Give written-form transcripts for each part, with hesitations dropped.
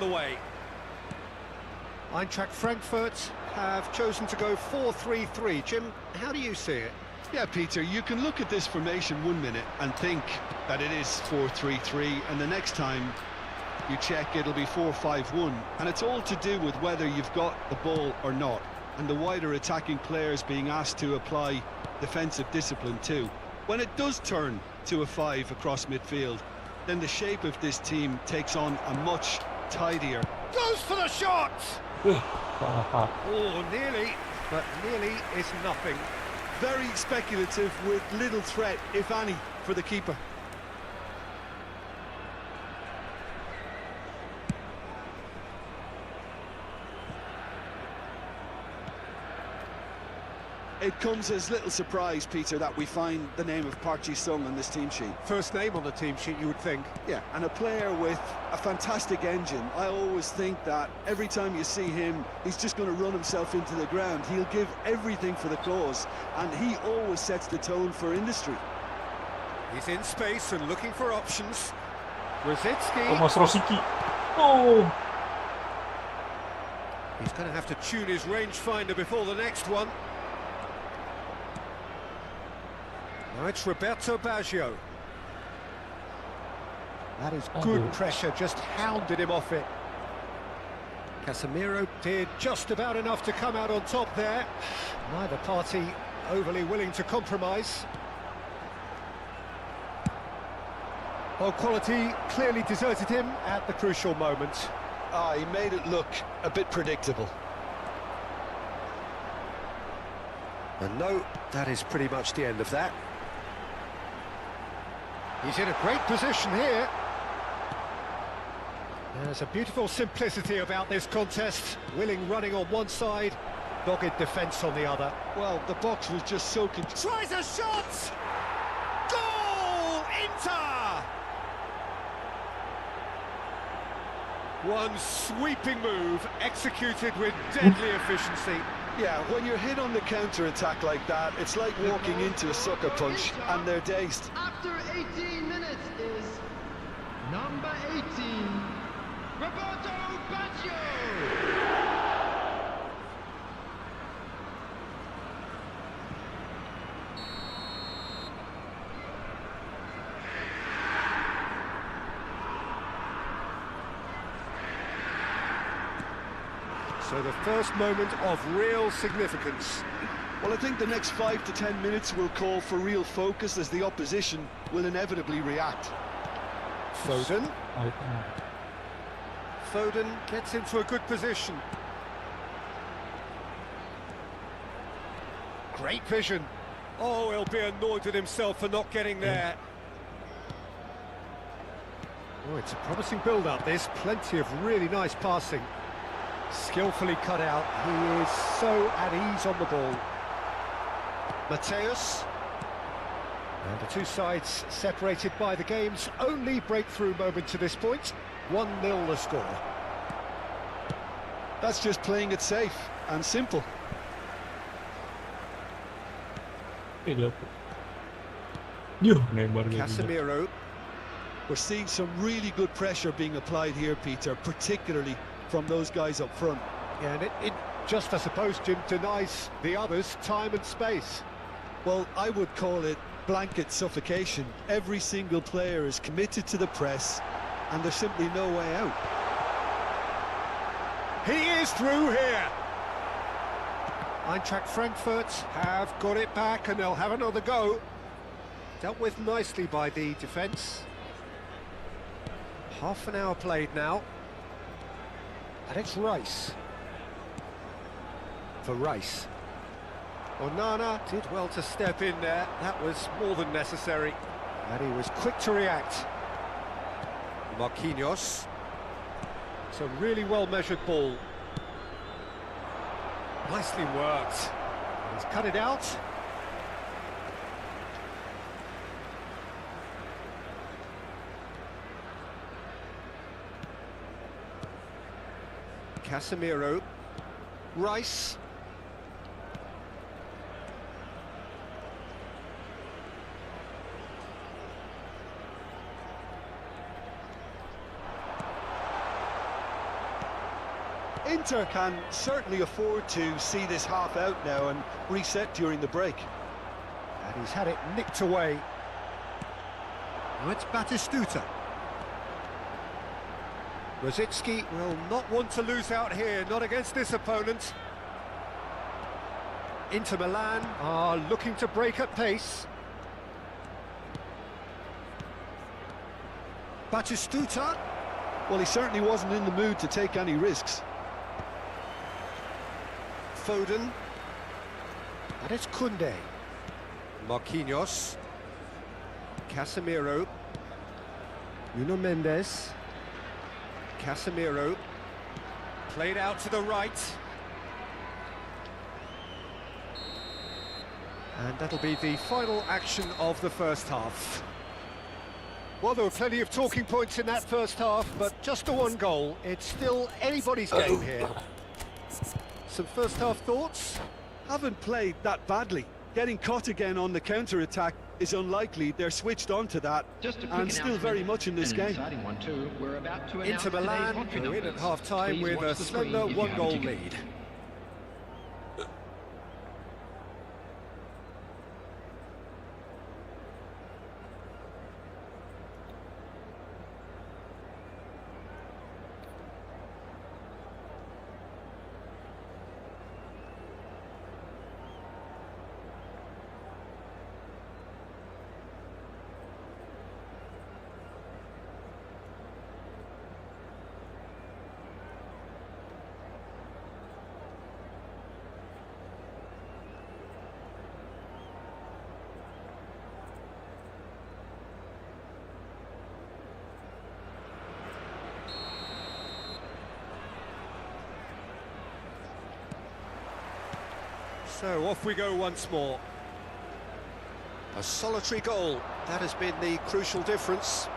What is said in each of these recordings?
the way. Eintracht Frankfurt have chosen to go 4-3-3. Jim, how do you see it? Yeah, Peter, you can look at this formation 1 minute and think that it is 4-3-3, and the next time you check it'll be 4-5-1, and it's all to do with whether you've got the ball or not, and the wider attacking players being asked to apply defensive discipline too. When it does turn to a 5 across midfield, then the shape of this team takes on a much tidier... Goes for the shot! Oh, nearly, but nearly is nothing. Very speculative with little threat, if any, for the keeper. It comes as little surprise, Peter, that we find the name of Park Ji-sung on this team sheet. First name on the team sheet, you would think. Yeah, and a player with a fantastic engine. I always think that every time you see him, he's just going to run himself into the ground. He'll give everything for the cause, and he always sets the tone for industry. He's in space and looking for options. Rosicki. Thomas Rosicki. Oh! He's going to have to tune his rangefinder before the next one. Now it's Roberto Baggio. That is good pressure, just hounded him off it. Casemiro did just about enough to come out on top there. Neither party overly willing to compromise. Well, quality clearly deserted him at the crucial moment. He made it look a bit predictable. And no, that is pretty much the end of that. He's in a great position here. There's a beautiful simplicity about this contest. Willing running on one side, dogged defence on the other. Well, the box was just so... Tries a shot! Goal! Inter! One sweeping move, executed with deadly efficiency. Yeah, when you're hit on the counter-attack like that, it's like walking into a sucker punch, and they're dazed. After 18 minutes is number 18, Roberto Baggio. So the first moment of real significance. Well, I think the next 5 to 10 minutes will call for real focus, as the opposition will inevitably react. Foden. Foden gets into a good position. Great vision. Oh, he'll be annoyed with himself for not getting there. Oh, it's a promising build-up, this. Plenty of really nice passing. Skillfully cut out. He is so at ease on the ball. Mateus. And the two sides separated by the game's only breakthrough moment to this point. 1-0 the score. That's just playing it safe and simple. Casemiro. We're seeing some really good pressure being applied here, Peter, particularly from those guys up front. Yeah, and it just, I suppose, Jim, denies the others time and space. Well, I would call it blanket suffocation. Every single player is committed to the press, and there's simply no way out. He is through here. Eintracht Frankfurt have got it back, and they'll have another go. Dealt with nicely by the defence. Half an hour played now. And it's Rice. For Rice. Onana did well to step in there. That was more than necessary. And he was quick to react. Marquinhos. It's a really well-measured ball. Nicely worked. He's cut it out. Casemiro. Rice. Inter can certainly afford to see this half out now and reset during the break. And he's had it nicked away. Now it's Batistuta. Rosicki will not want to lose out here, not against this opponent. Inter Milan are looking to break at pace. Batistuta. Well, he certainly wasn't in the mood to take any risks. Foden. And it's Koundé. Marquinhos. Casemiro. Nuno Mendes. Casemiro. Played out to the right. And that'll be the final action of the first half. Well, there were plenty of talking points in that first half, but just the one goal. It's still anybody's game here. Some first half thoughts? Haven't played that badly. Getting caught again on the counter-attack is unlikely. They're switched on to that and still very much in this game. We're about to Inter Milan are in at half-time with a slender one-goal lead. So off we go once more. A solitary goal, that has been the crucial difference.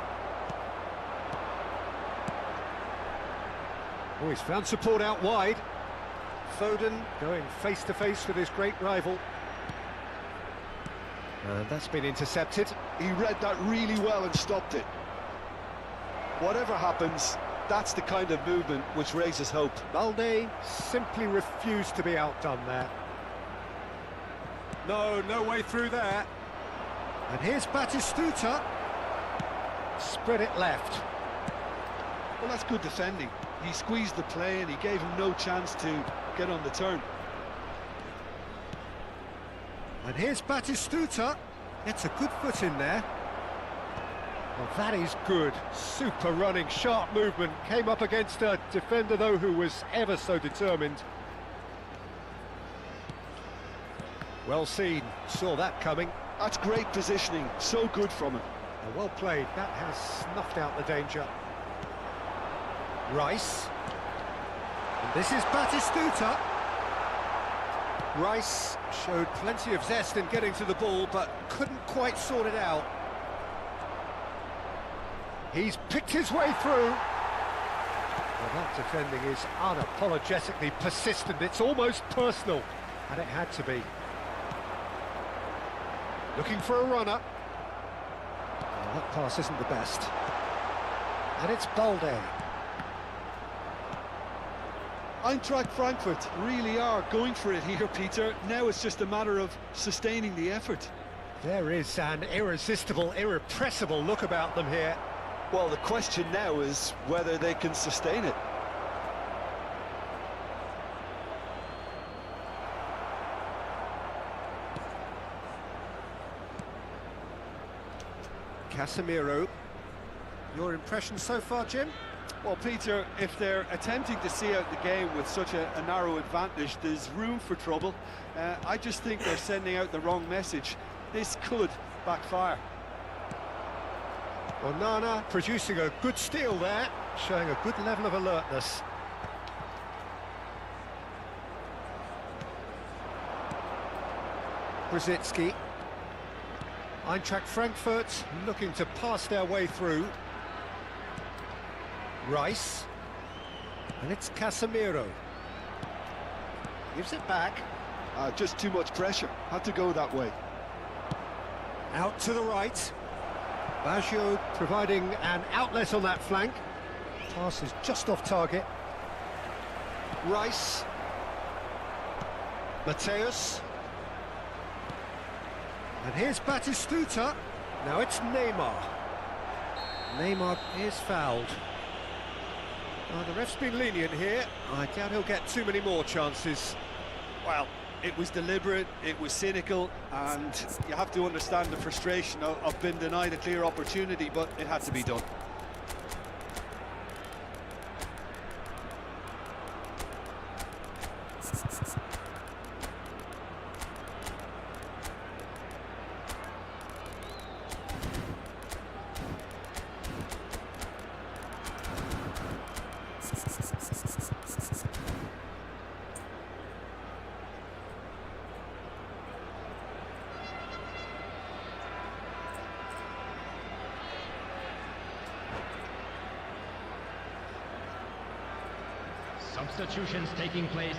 Oh, he's found support out wide. Foden going face-to-face with his great rival. And that's been intercepted. He read that really well and stopped it. Whatever happens, that's the kind of movement which raises hope. Balde simply refused to be outdone there. No way through there. And here's Batistuta. Spread it left. Well, that's good defending. He squeezed the play and he gave him no chance to get on the turn. And here's Batistuta. Gets a good foot in there. Well, that is good. Super running, sharp movement. Came up against a defender, though, who was ever so determined. Well seen, saw that coming. That's great positioning, so good from him. Well played, that has snuffed out the danger. Rice. And this is Batistuta. Rice showed plenty of zest in getting to the ball, but couldn't quite sort it out. He's picked his way through. Well, that defending is unapologetically persistent. It's almost personal, and it had to be. Looking for a runner. Well, that pass isn't the best. And it's Balde. Eintracht Frankfurt really are going for it here, Peter. Now it's just a matter of sustaining the effort. There is an irresistible, irrepressible look about them here. Well, the question now is whether they can sustain it. Casemiro. Your impression so far, Jim? Well, Peter, if they're attempting to see out the game with such a narrow advantage, there's room for trouble. I just think they're sending out the wrong message. This could backfire. Onana producing a good steal there, showing a good level of alertness. Rosicki. Eintracht Frankfurt looking to pass their way through. Rice. And it's Casemiro. Gives it back. Just too much pressure. Had to go that way. Out to the right. Baggio providing an outlet on that flank. Pass is just off target. Rice. Mateus. And here's Batistuta. Now it's Neymar. Neymar is fouled. The ref's been lenient here. I doubt he'll get too many more chances. Well, it was deliberate, it was cynical, and you have to understand the frustration of being denied a clear opportunity, but it had to be done. Substitutions taking place.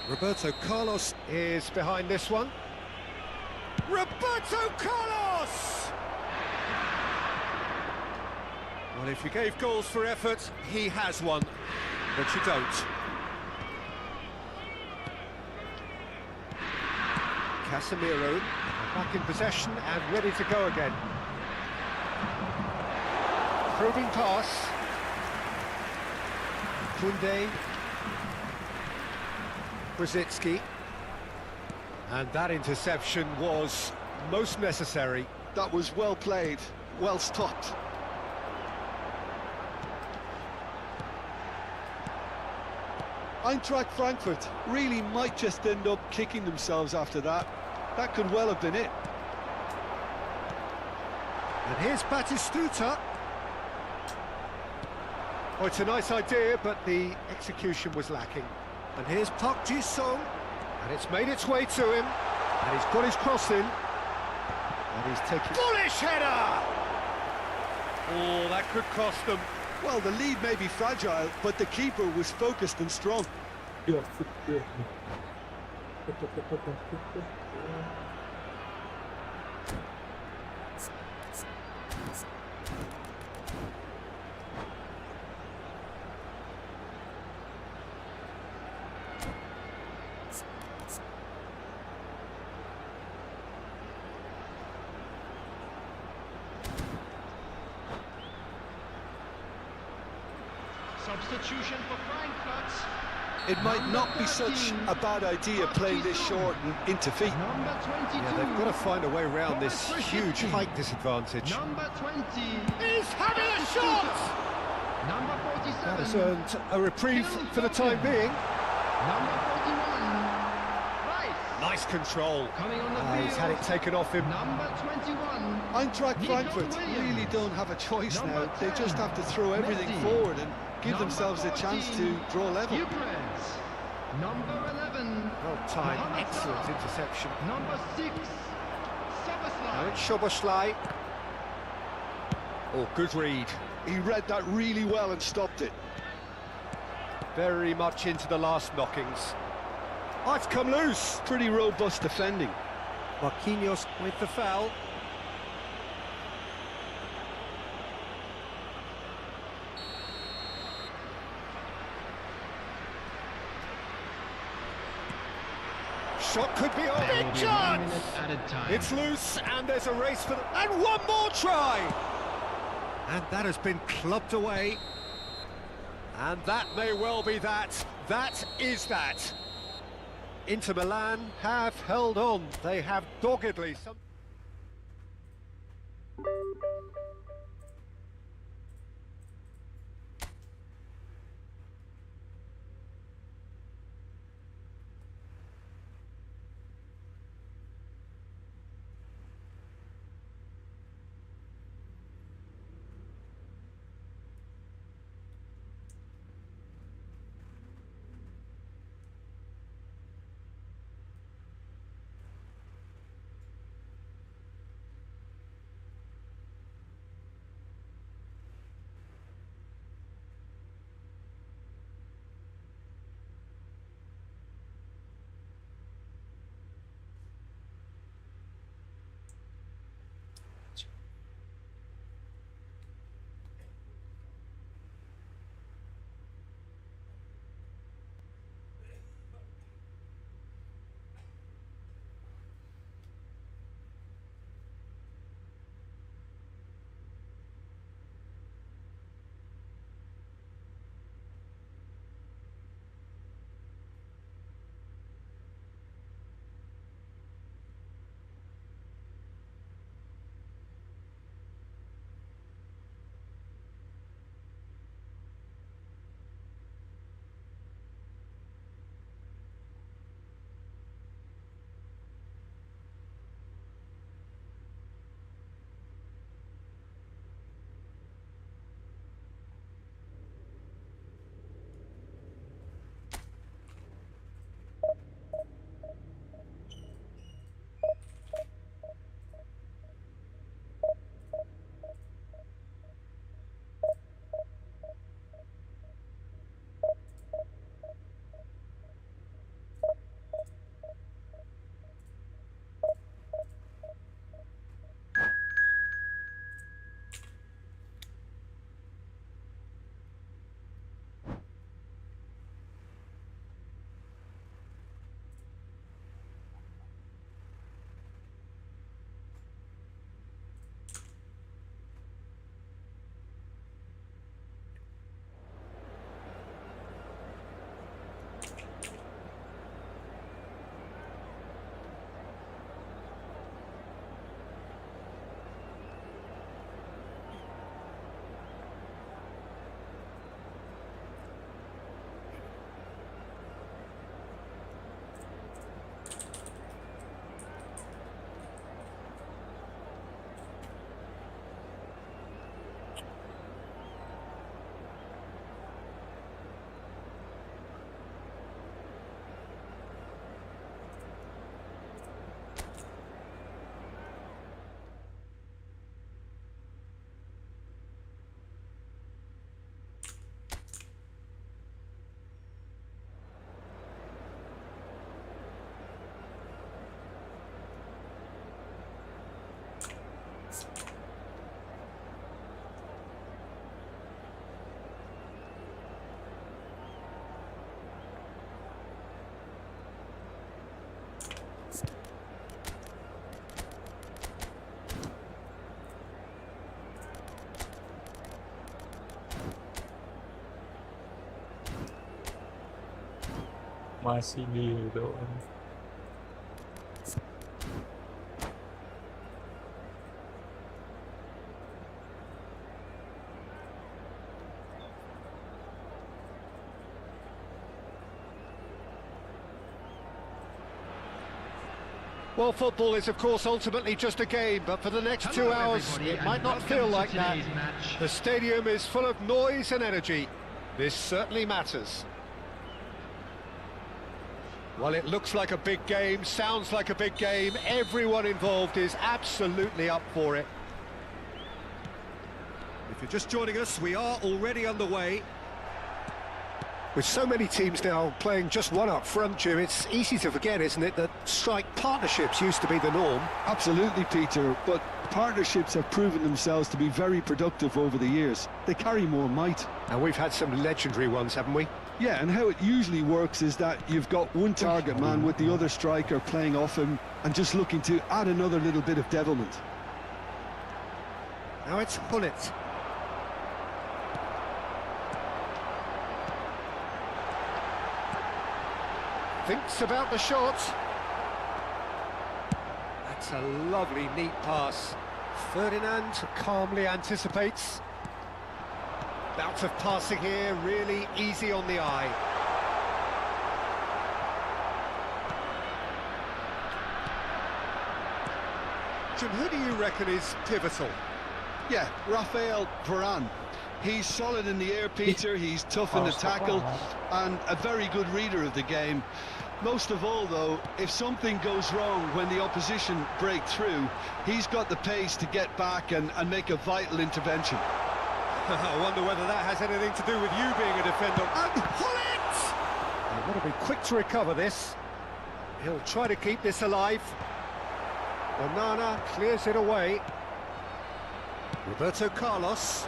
Roberto Carlos is behind this one. Roberto Carlos! Well, if you gave goals for effort, he has one, but you don't. Casemiro back in possession and ready to go again. Probing pass. Koundé. Brzezinski. And that interception was most necessary. That was well played, well stopped. Eintracht Frankfurt really might just end up kicking themselves after that. That could well have been it. And here's Batistuta. Oh, it's a nice idea, but the execution was lacking. And here's Park Ji-sung, and it's made its way to him, and he's got his cross in, and he's taking... Bullish header! Oh, that could cost them. Well, the lead may be fragile, but the keeper was focused and strong. Substitution for Frankfurt. It might not be such a bad idea playing this short and into feet. Number 22. Yeah, they've got to find a way around this huge height disadvantage. Number 20. He's having a shot! Number 47. That has earned a reprieve for the time being. Number 41. Rice. Nice control. Coming on the field. He's had it taken off him. Number 21. Eintracht Frankfurt really don't have a choice now. They just have to throw everything forward and give themselves a chance to draw level. Eucharist. Number 11. Well timed, excellent interception. Number 6. Now Soboslai. it's Szoboszlai. Oh, good read. He read that really well and stopped it. Very much into the last knockings. Oh, it's come loose. Pretty robust defending. Marquinhos with the foul. Shot could be on. There will Big be 1 chance! minute added time. It's loose, and there's a race for the... And one more try! And that has been clubbed away. And that may well be that. That is that. Inter Milan have held on. They have doggedly... Masih dia doang. Well, football is, of course, ultimately just a game, but for the next Hello 2 hours, everybody, it and might not feel welcome to like that. today's match. The stadium is full of noise and energy. This certainly matters. Well, it looks like a big game, sounds like a big game. Everyone involved is absolutely up for it. If you're just joining us, we are already underway. With so many teams now playing just one up front, Jim, it's easy to forget, isn't it, that strike partnerships used to be the norm. Absolutely, Peter, but partnerships have proven themselves to be very productive over the years. They carry more might. And we've had some legendary ones, haven't we? Yeah, and how it usually works is that you've got one target man with the other striker playing off him and just looking to add another little bit of devilment. Now it's Bullet. Thinks about the shot. That's a lovely, neat pass. Ferdinand calmly anticipates. Bout of passing here, really easy on the eye. Jim, who do you reckon is pivotal? Yeah, Rafael Varane. He's solid in the air, Peter, he's tough in the tackle, and a very good reader of the game. Most of all, though, if something goes wrong when the opposition break through, he's got the pace to get back and make a vital intervention. I wonder whether that has anything to do with you being a defender. And Bullet! They've got to be quick to recover this. He'll try to keep this alive. Banana clears it away. Roberto Carlos.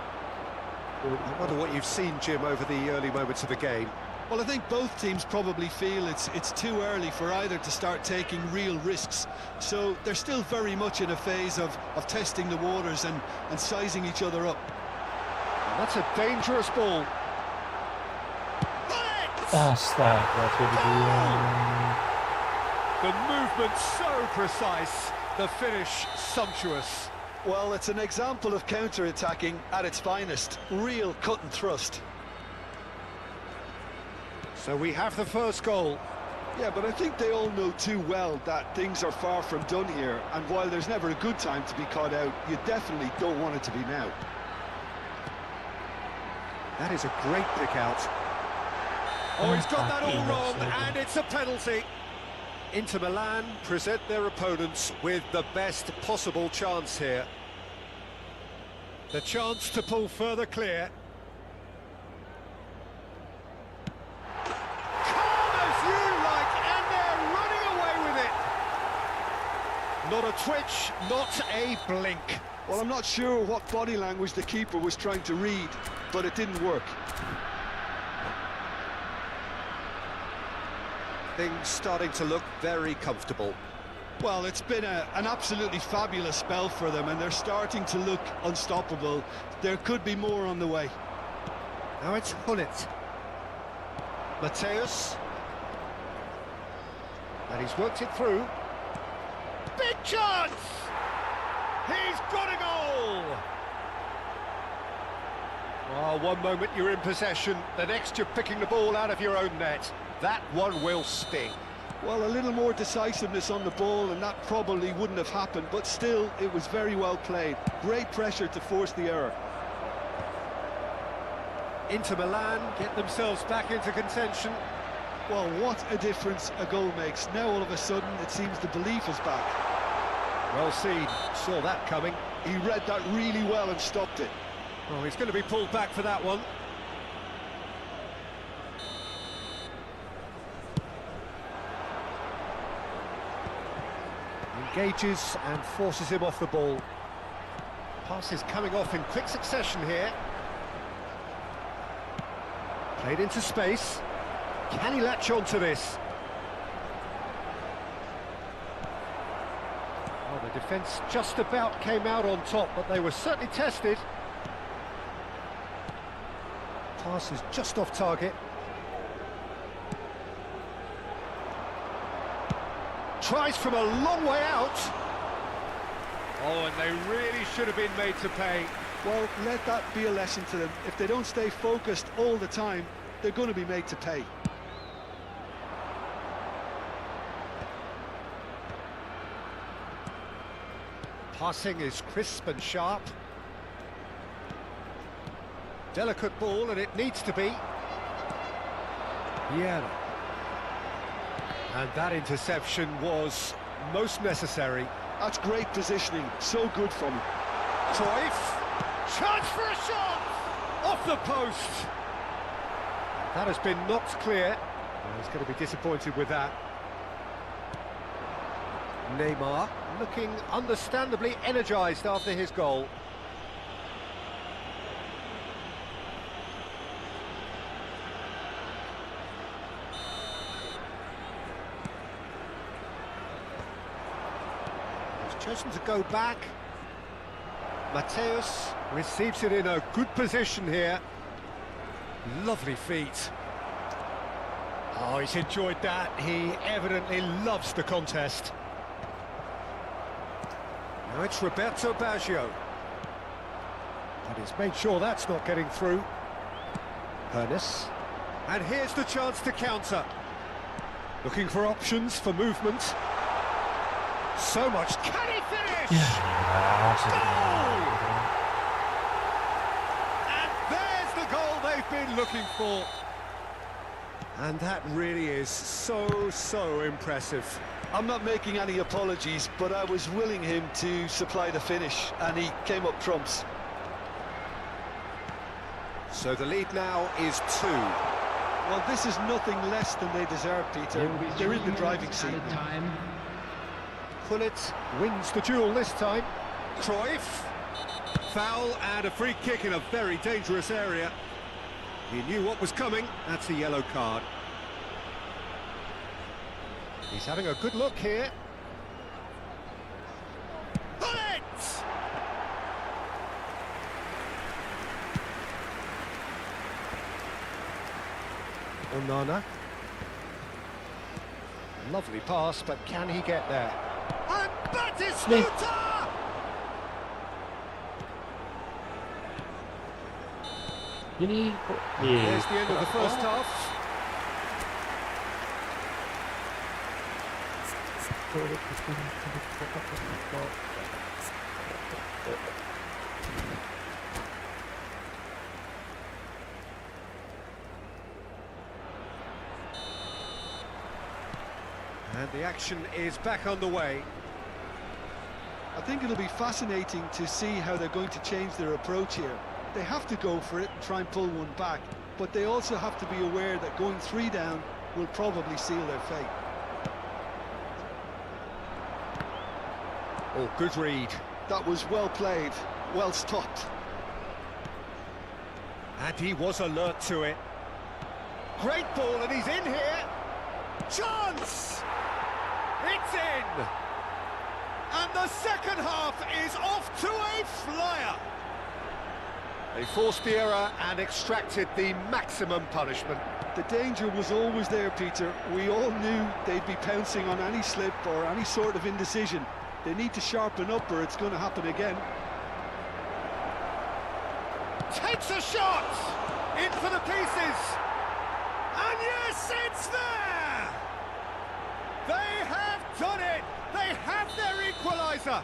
I wonder what you've seen, Jim, over the early moments of the game. Well, I think both teams probably feel it's too early for either to start taking real risks. So they're still very much in a phase of testing the waters and sizing each other up. And that's a dangerous ball. Astagfirullahaladzim. The movement so precise, the finish sumptuous. Well, it's an example of counter-attacking at its finest. Real cut and thrust. So we have the first goal. Yeah, but I think they all know too well that things are far from done here, and while there's never a good time to be caught out, you definitely don't want it to be now. That is a great pick out. Oh, he's got that all wrong, and it's a penalty. Inter Milan present their opponents with the best possible chance here. The chance to pull further clear. Calm as you like, and they're running away with it. Not a twitch, not a blink. Well, I'm not sure what body language the keeper was trying to read, but it didn't work. Things starting to look very comfortable. Well, it's been an absolutely fabulous spell for them, and they're starting to look unstoppable. There could be more on the way. Now it's Hullet. Mateus. And he's worked it through. Big chance! He's got a goal! Oh, one moment you're in possession, the next you're picking the ball out of your own net. That one will sting. Well, a little more decisiveness on the ball and that probably wouldn't have happened, but still, it was very well played. Great pressure to force the error. Inter Milan get themselves back into contention. Well, what a difference a goal makes. Now all of a sudden it seems the belief is back. Well seen, saw that coming. He read that really well and stopped it. Oh, he's going to be pulled back for that one. Engages and forces him off the ball. Passes coming off in quick succession here. Played into space. Can he latch on to this? Oh, the defence just about came out on top, but they were certainly tested. Pass is just off target. Tries from a long way out. Oh, and they really should have been made to pay. Well, let that be a lesson to them. If they don't stay focused all the time, they're going to be made to pay. Passing is crisp and sharp. Delicate ball, and it needs to be. Yeah. And that interception was most necessary. That's great positioning, so good from him. Cruyff, chance for a shot! Off the post! That has been knocked clear. Well, he's going to be disappointed with that. Neymar looking understandably energised after his goal. He's chosen to go back. Mateus receives it in a good position here. Lovely feet. Oh, he's enjoyed that. He evidently loves the contest. Now it's Roberto Baggio. And he's made sure that's not getting through. Pernis. And here's the chance to counter. Looking for options for movement. So much. Can he finish? Goal! And there's the goal they've been looking for. And that really is so impressive. I'm not making any apologies, but I was willing him to supply the finish, and he came up trumps. So the lead now is 2. Well, this is nothing less than they deserve, Peter. They're in the driving seat. Gullit wins the duel this time. Cruyff. Foul and a free kick in a very dangerous area. He knew what was coming. That's a yellow card. He's having a good look here. Gullit! Onana. Lovely pass, but can he get there? And Batistuta! Ini kok There's the end of the first half. And the action is back on the way. I think it'll be fascinating to see how they're going to change their approach here. They have to go for it and try and pull one back, but they also have to be aware that going 3 down will probably seal their fate. Oh, good read. That was well played, well stopped. And he was alert to it. Great ball, and he's in here. Chance! It's in! And the second half is off to a flyer. They forced the error and extracted the maximum punishment. The danger was always there, Peter. We all knew they'd be pouncing on any slip or any sort of indecision. They need to sharpen up or it's going to happen again. Takes a shot! In for the pieces! And yes, it's there! They have done it! They have their equaliser!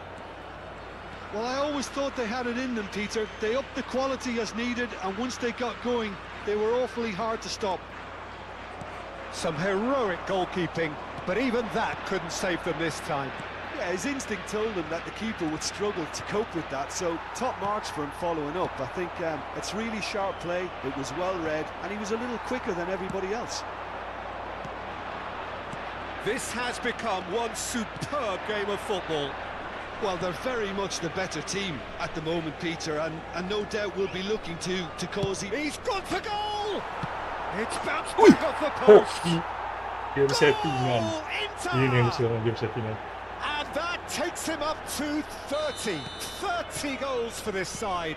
Well, I always thought they had it in them, Peter. They upped the quality as needed, and once they got going, they were awfully hard to stop. Some heroic goalkeeping, but even that couldn't save them this time. Yeah, his instinct told him that the keeper would struggle to cope with that, so top marks for him following up. I think it's really sharp play, it was well read, and he was a little quicker than everybody else. This has become one superb game of football. Well, they're very much the better team at the moment, Peter, and no doubt will be looking to cause... He's gone for goal! It's bounced back off the post! Game settingan. Goal, Ini yang Inter! sekarang game settingan. And that takes him up to 30. 30 goals for this side.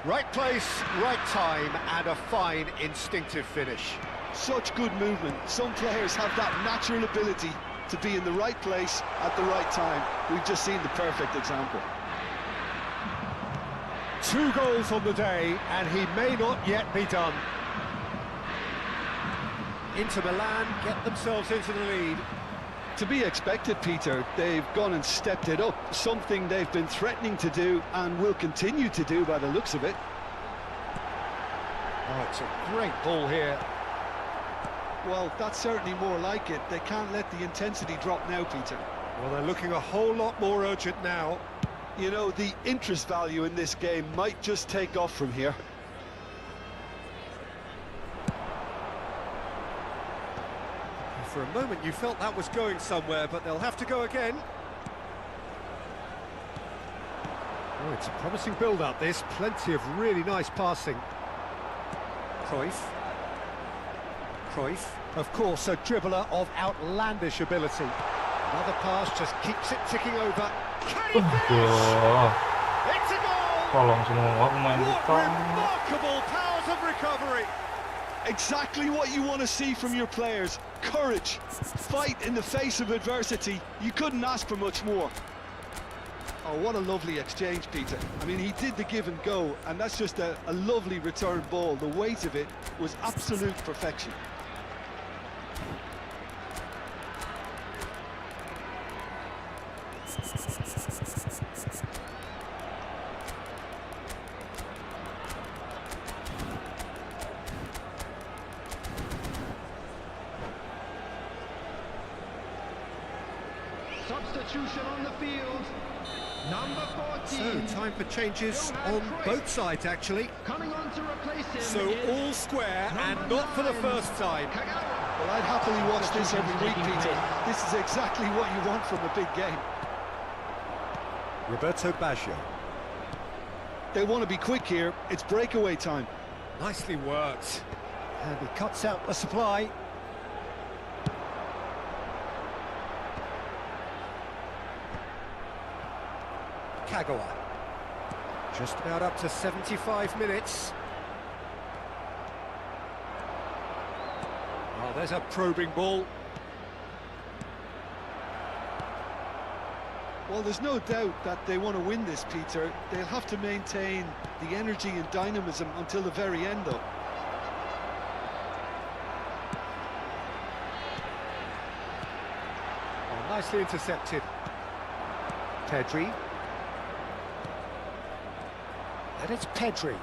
Right place, right time, and a fine instinctive finish. Such good movement. Some players have that natural ability to be in the right place at the right time. We've just seen the perfect example. 2 goals on the day, and he may not yet be done. Inter Milan get themselves into the lead. To be expected, Peter. They've gone and stepped it up, something they've been threatening to do and will continue to do by the looks of it. Oh, it's a great ball here. Well, that's certainly more like it. They can't let the intensity drop now, Peter. Well, they're looking a whole lot more urgent now. You know, the interest value in this game might just take off from here. For a moment you felt that was going somewhere, but they'll have to go again. Oh, it's a promising build-up, this. Plenty of really nice passing. Cruyff. Cruyff, of course, a dribbler of outlandish ability. Another pass just keeps it ticking over. Can he finish? Wah, It's a goal! tolong semua pemain What kita. remarkable powers of recovery! Exactly what you want to see from your players. Courage, fight in the face of adversity. You couldn't ask for much more. Oh, what a lovely exchange, Peter. I mean, he did the give and go, and that's just a lovely return ball. The weight of it was absolute perfection. Substitution on the field. Number 14. So, time for changes on both sides, actually. Coming on to replace him. So, is all square, and number not for the 9, first time. Kagawa. Well, I'd happily watch this every week, Peter. This is exactly what you want from a big game. Roberto Baggio. They want to be quick here. It's breakaway time. Nicely worked. And he cuts out the supply. Kagawa. Just about up to 75 minutes. Oh, there's a probing ball. Well, there's no doubt that they want to win this, Peter. They'll have to maintain the energy and dynamism until the very end, though. Oh, nicely intercepted. Pedri. And it's Pedri.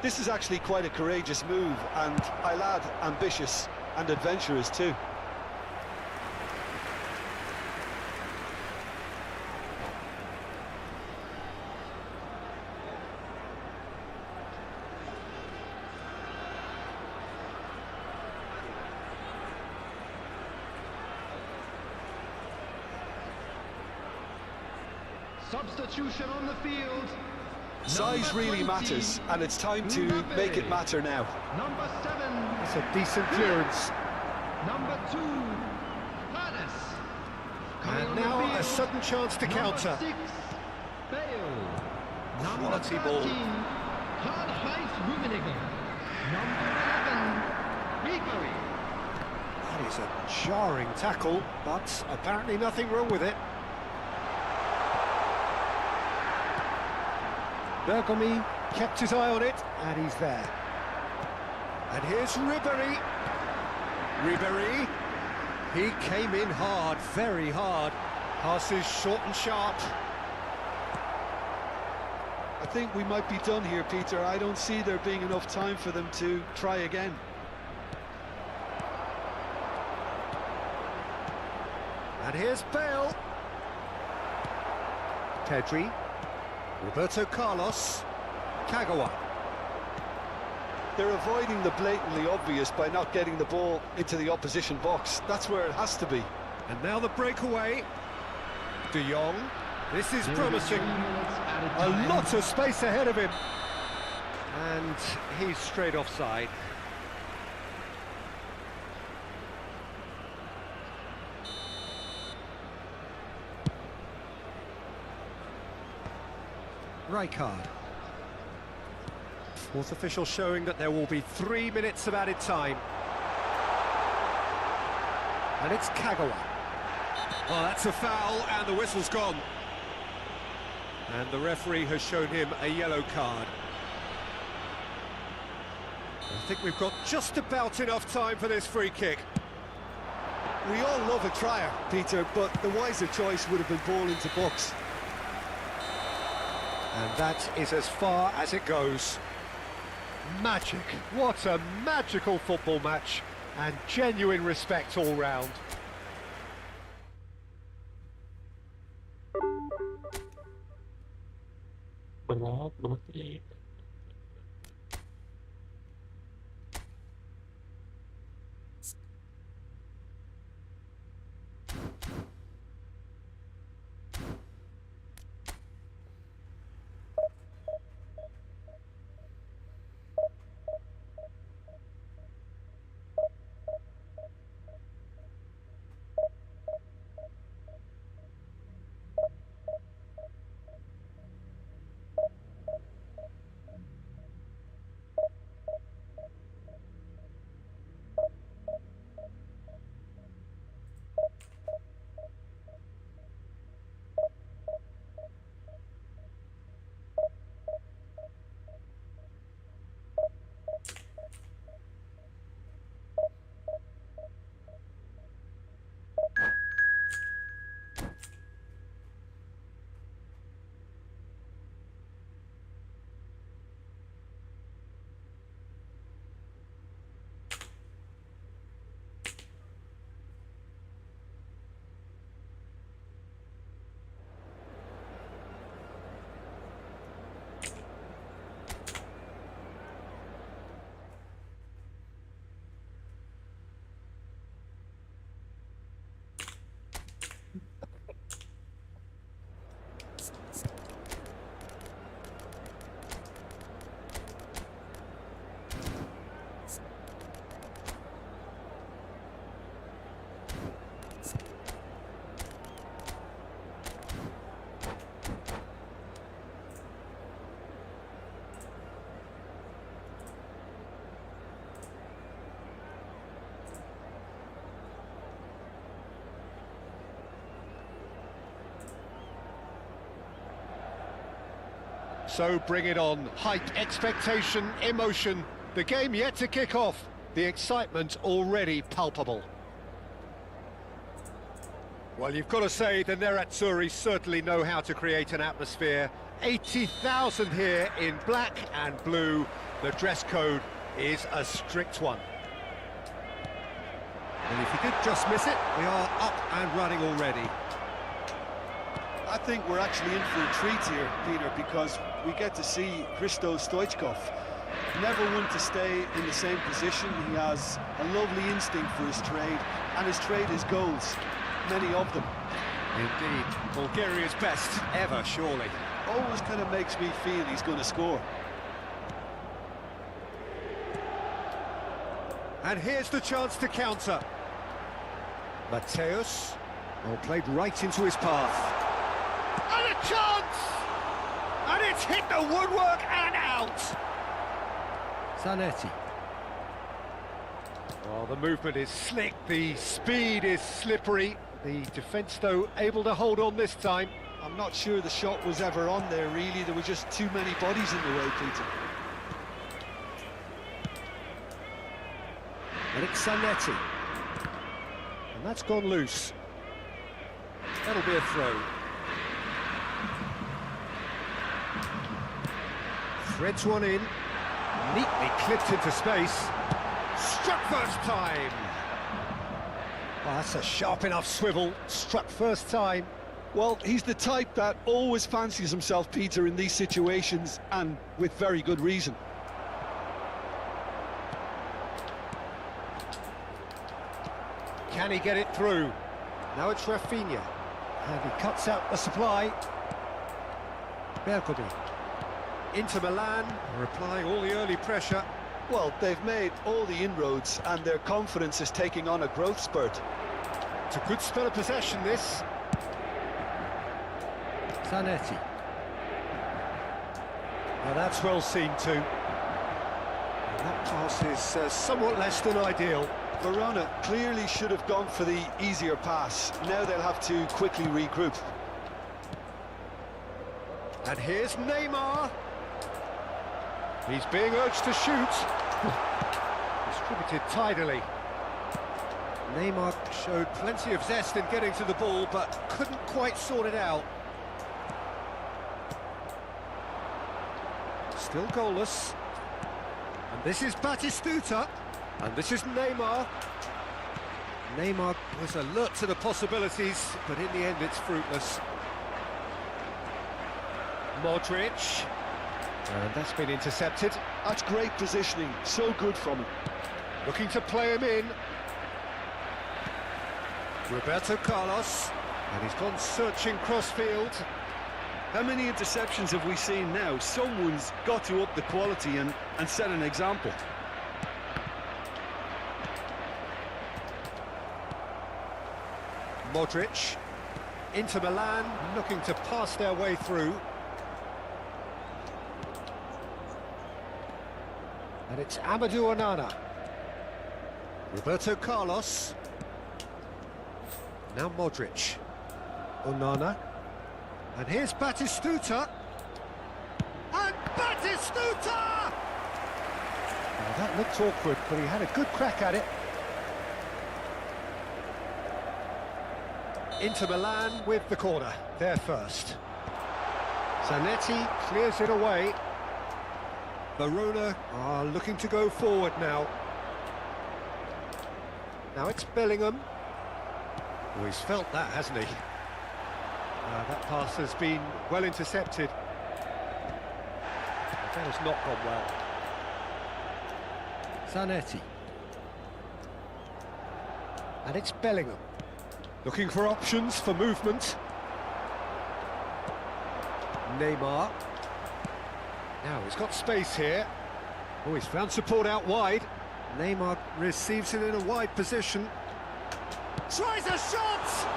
This is actually quite a courageous move, and I'll add ambitious and adventurous too. Substitution on the field. Size Number really 20, matters, and it's time to Mbappe. make it matter now. Number 7. It's a decent clearance. Number 2. Paris. Coming And on the now a field. sudden chance to counter. Number 6. Bale. Number Quality 13. ball. Karl-Heinz Rummenigge. Number 11. Ribery. That is a jarring tackle, but apparently nothing wrong with it. Bergomi kept his eye on it, and he's there. And here's Ribery. Ribery. He came in hard, very hard. Passes short and sharp. I think we might be done here, Peter. I don't see there being enough time for them to try again. And here's Bale. Pedri. Roberto Carlos. Kagawa. They're avoiding the blatantly obvious by not getting the ball into the opposition box. That's where it has to be. And now the breakaway. De Jong. This is promising. A lot of space ahead of him. And he's straight offside. Rijkaard. Fourth official showing that there will be 3 minutes of added time. And it's Kagawa. Well, that's a foul, and the whistle's gone. And the referee has shown him a yellow card. I think we've got just about enough time for this free kick. We all love a trier, Peter, but the wiser choice would have been ball into box. And that is as far as it goes. Magic. What a magical football match. And genuine respect all round. Buat. So bring it on. Hype, expectation, emotion. The game yet to kick off. The excitement already palpable. Well, you've got to say the Nerazzurri certainly know how to create an atmosphere. 80,000 here in black and blue. The dress code is a strict one. And if he did just miss it, we are up and running already. I think we're actually in for a treat here, Peter, because we get to see Hristo Stoichkov. Never one to stay in the same position. He has a lovely instinct for his trade, and his trade is goals, many of them. Indeed, Bulgaria's best ever, surely. Always kind of makes me feel he's going to score. And here's the chance to counter. Mateus, well, played right into his path. And a chance! And it's hit the woodwork and out! Zanetti. Well, the movement is slick, the speed is slippery. The defence, though, able to hold on this time. I'm not sure the shot was ever on there, really. There were just too many bodies in the way, Peter. Eric Zanetti. And that's gone loose. That'll be a throw. Threads one in. Neatly clipped into space. Struck first time. Well, that's a sharp enough swivel. Struck first time. Well, he's the type that always fancies himself, Peter, in these situations, and with very good reason. Can he get it through? Now it's Rafinha. And he cuts out the supply. Bergomi. Into Milan, replying all the early pressure. Well, they've made all the inroads, and their confidence is taking on a growth spurt. It's a good spell of possession, this. Zanetti. Now that's well seen too. And that pass is somewhat less than ideal. Verona clearly should have gone for the easier pass. Now they'll have to quickly regroup. And here's Neymar. He's being urged to shoot. Distributed tidily. Neymar showed plenty of zest in getting to the ball, but couldn't quite sort it out. Still goalless. And this is Batistuta. And this is Neymar. Neymar was alert to the possibilities, but in the end it's fruitless. Modric. And that's been intercepted. That's great positioning, so good from him. Looking to play him in. Roberto Carlos. And he's gone searching crossfield. How many interceptions have we seen now? Someone's got to up the quality and set an example. Modric. Inter Milan looking to pass their way through. And it's Amadou Onana. Roberto Carlos. Now Modric. Onana. And here's Batistuta. And Batistuta! Now that looked awkward, but he had a good crack at it. Inter Milan with the corner, there first. Zanetti clears it away. Verona are looking to go forward now. Now it's Bellingham. Oh, he's felt that, hasn't he? That pass has been well intercepted. But that has not gone well. Zanetti. And it's Bellingham. Looking for options for movement. Neymar. Now he's got space here. Oh, he's found support out wide. Neymar receives it in a wide position. Tries a shot!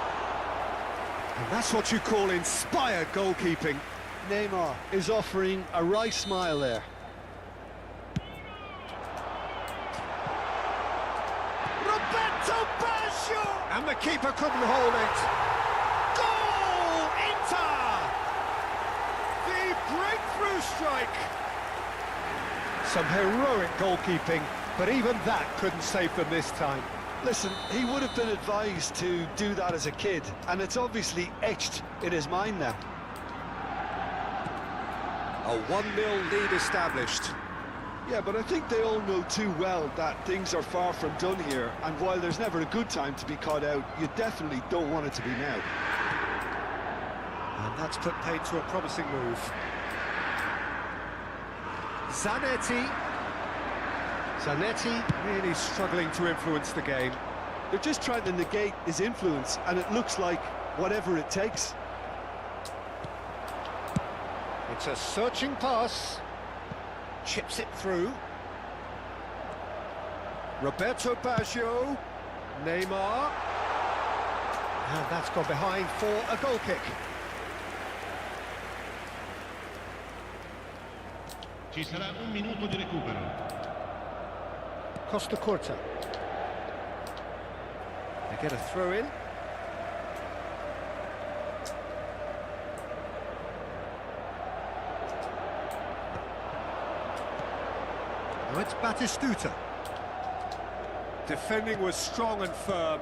And that's what you call inspired goalkeeping. Neymar is offering a right smile there. Roberto Baggio! And the keeper couldn't hold it. Goal! Inter! The breakthrough strike. Some heroic goalkeeping, but even that couldn't save them this time. Listen, he would have been advised to do that as a kid, and it's obviously etched in his mind now. A 1-0 lead established. Yeah, but I think they all know too well that things are far from done here, and while there's never a good time to be caught out, you definitely don't want it to be now. And that's put paid to a promising move. Zanetti. Zanetti really struggling to influence the game. They're just trying to negate his influence, and it looks like whatever it takes. It's a searching pass. Chips it through. Roberto Baggio. Neymar. And that's gone behind for a goal kick. Ci sarà un minuto di recupero. Costa Curta. They get a throw in. Now it's Batistuta. Defending was strong and firm.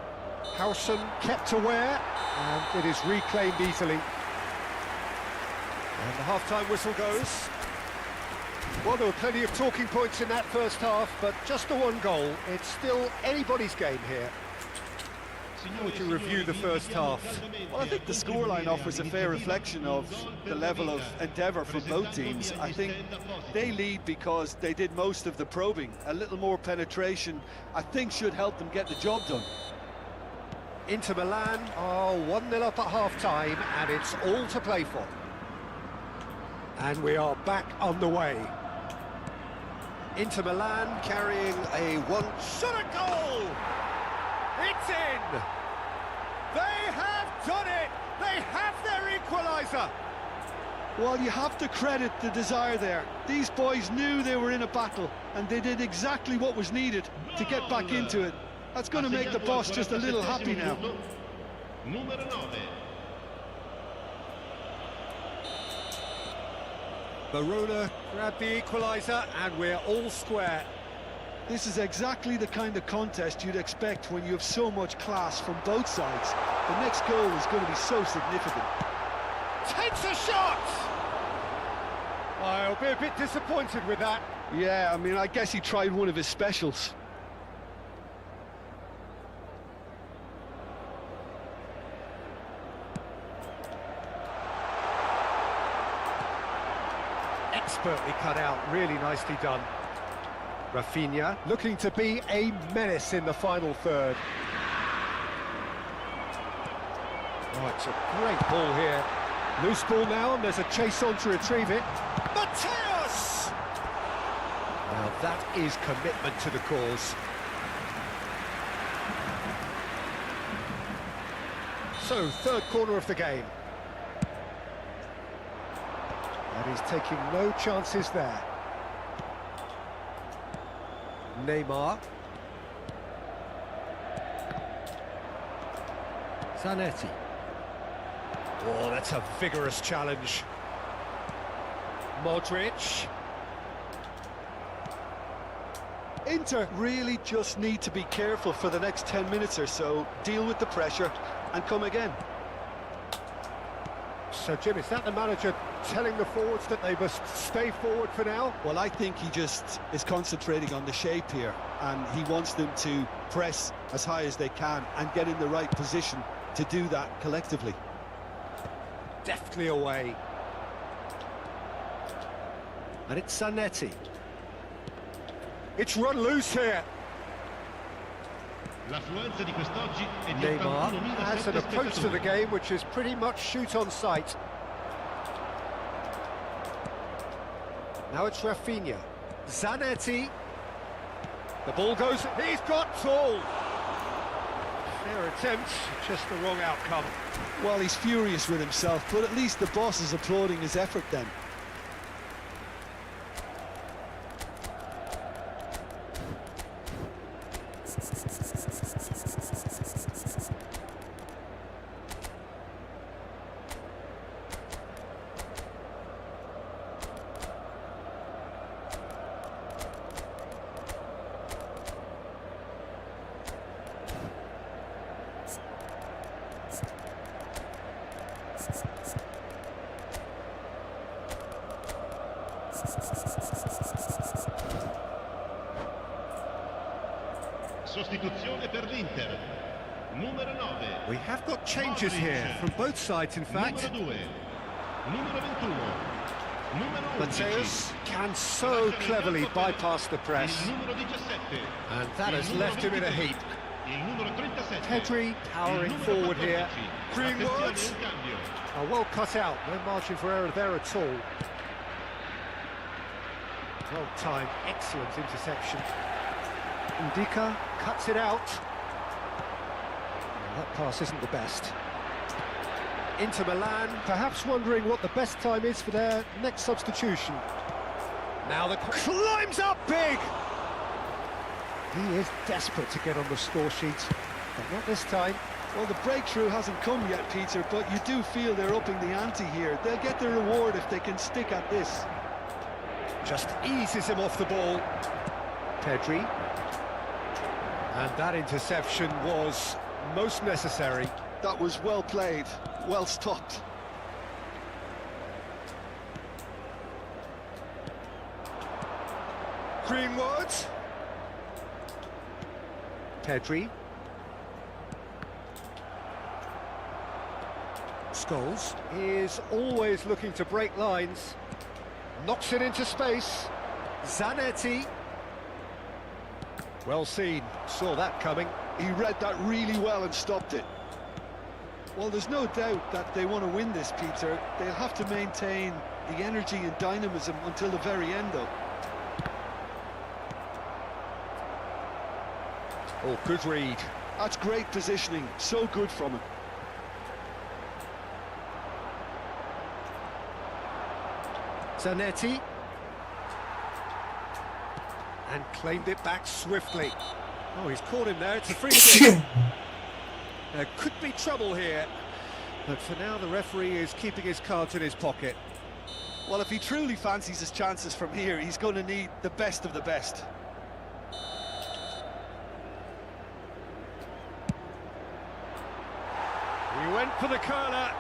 Howson kept aware, and it is reclaimed easily. And the half-time whistle goes. Well, there were plenty of talking points in that first half, but just the one goal. It's still anybody's game here. How would you review the first half? Well, I think the scoreline offers a fair reflection of the level of endeavour from both teams. I think they lead because they did most of the probing. A little more penetration, I think, should help them get the job done. Inter Milan are 1-0 up at half-time, and it's all to play for. And we are back on the way. Inter Milan carrying a one-shot at goal! It's in! They have done it! They have their equaliser! Well, you have to credit the desire there. These boys knew they were in a battle, and they did exactly what was needed to get back into it. That's going to make the boss just a little happy now. Numero 9. Verona grabbed the equaliser and we're all square. This is exactly the kind of contest you'd expect when you have so much class from both sides. The next goal is going to be so significant. Takes a shot! I'll be a bit disappointed with that. Yeah, I mean, I guess he tried one of his specials. Expertly cut out, really nicely done. Rafinha looking to be a menace in the final third. Oh, it's a great ball here. Loose ball now, and there's a chase on to retrieve it. Mateus! Now that is commitment to the cause. So, third corner of the game. And he's taking no chances there. Neymar. Zanetti. Oh, that's a vigorous challenge. Modric. Inter really just need to be careful for the next 10 minutes or so, deal with the pressure and come again. So, Jim, is that the manager telling the forwards that they must stay forward for now? Well, I think he just is concentrating on the shape here, and he wants them to press as high as they can and get in the right position to do that collectively. Deftly away. And it's Zanetti. It's run loose here. L'affluenza di quest'oggi è di Neymar 81.000 has an approach to the game which is pretty much shoot on sight. Now it's Rafinha. Zanetti. The ball goes, he's got tall. Fair attempt, just the wrong outcome. Well, he's furious with himself, but at least the boss is applauding his effort then. Sostituzione per l'Inter. Numero 9. We have got changes here from both sides, in fact. Numero 2. Numero 21. Numero 11. Mateus can so cleverly bypass the press. Il numero 17. And that has left him in a heap. Il numero 37. Pedri powering forward here. Greenwood. Attenzione, un cambio. Oh, well cut out, no margin for error there at all. Well timed, excellent interception. Ndika cuts it out. Well, that pass isn't the best. Inter Milan, perhaps wondering what the best time is for their next substitution. Now the climbs up big! He is desperate to get on the score sheet, but not this time. Well, the breakthrough hasn't come yet, Peter, but you do feel they're upping the ante here. They'll get their reward if they can stick at this. Just eases him off the ball. Pedri. And that interception was most necessary. That was well played, well stopped. Greenwood. Pedri. Scholes is always looking to break lines. Knocks it into space. Zanetti. Well seen, saw that coming. He read that really well and stopped it. Well, there's no doubt that they want to win this, Peter. They'll have to maintain the energy and dynamism until the very end, though. Oh, good read. That's great positioning, so good from him. Zanetti. And claimed it back swiftly. Oh, he's caught him there. It's a free kick. There could be trouble here, but for now the referee is keeping his cards in his pocket. Well, if he truly fancies his chances from here, he's going to need the best of the best. He went for the curler.